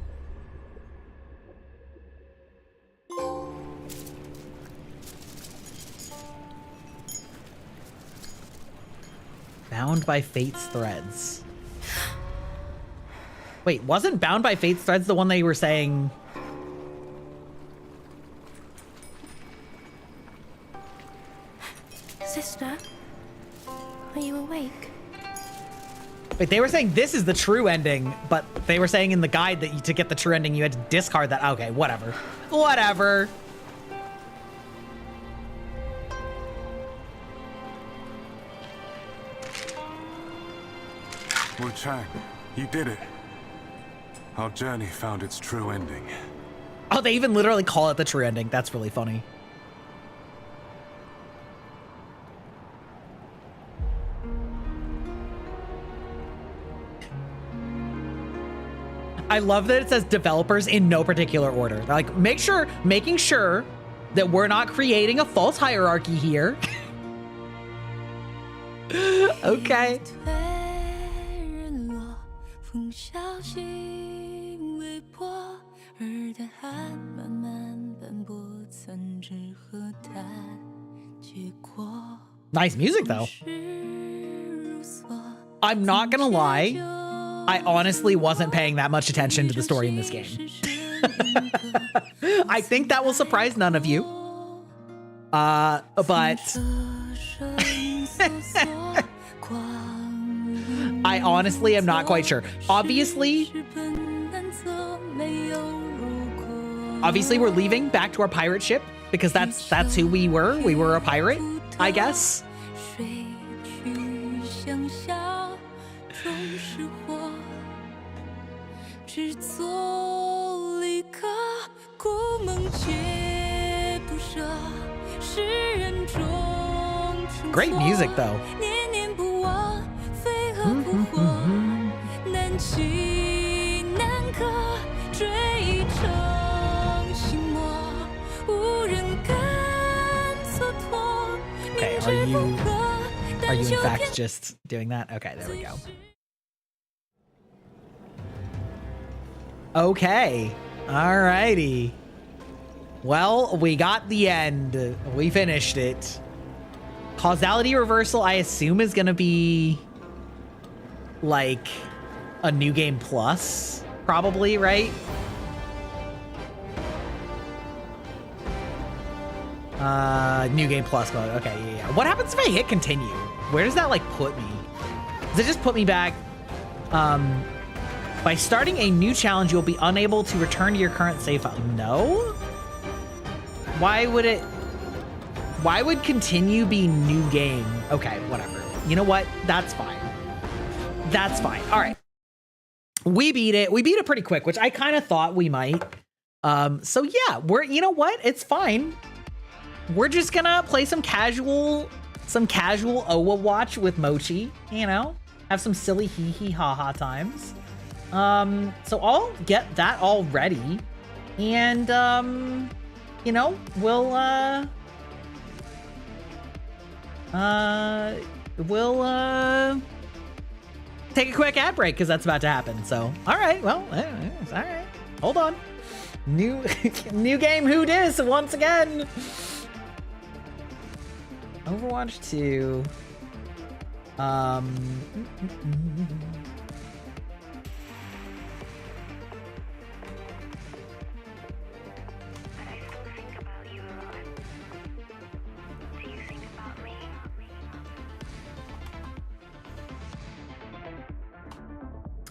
Bound by Fate's threads. Wait, wasn't Bound by Fate's threads the one they were saying? Sister, are you awake? Wait, they were saying this is the true ending, but they were saying in the guide that to get the true ending, you had to discard that. Okay, whatever. Whatever. Wuchang, you did it. Our journey found its true ending. Oh, they even literally call it the true ending. That's really funny. I love that it says developers in no particular order. They're like, making sure that we're not creating a false hierarchy here. Okay. Nice music, though. I'm not gonna lie. I honestly wasn't paying that much attention to the story in this game. I think that will surprise none of you. But I honestly am not quite sure. Obviously we're leaving back to our pirate ship because that's who we were. We were a pirate, I guess. Great music, though. Okay, are you in fact just doing that? Okay, there we go. Okay, alrighty. Well, we got the end. We finished it. Causality reversal, I assume, is gonna be like a new game plus, probably, right? New game plus mode. Okay, yeah. What happens if I hit continue? Where does that like put me? Does it just put me back? By starting a new challenge, you'll be unable to return to your current save file. No? Why would continue be new game? Okay, whatever. You know what? That's fine. That's fine. All right. We beat it. We beat it pretty quick, which I kind of thought we might. So yeah, you know what? It's fine. We're just gonna play some casual Overwatch with Mochi, you know? Have some silly hee ha ha times. So I'll get that all ready. And, you know, we'll take a quick ad break because that's about to happen. So, all right, well, all right. Hold on. New game, who dis once again. Overwatch 2.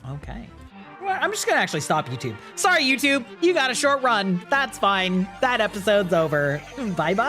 Okay. Well, I'm just gonna actually stop YouTube. Sorry, YouTube. You got a short run. That's fine. That episode's over. Bye-bye.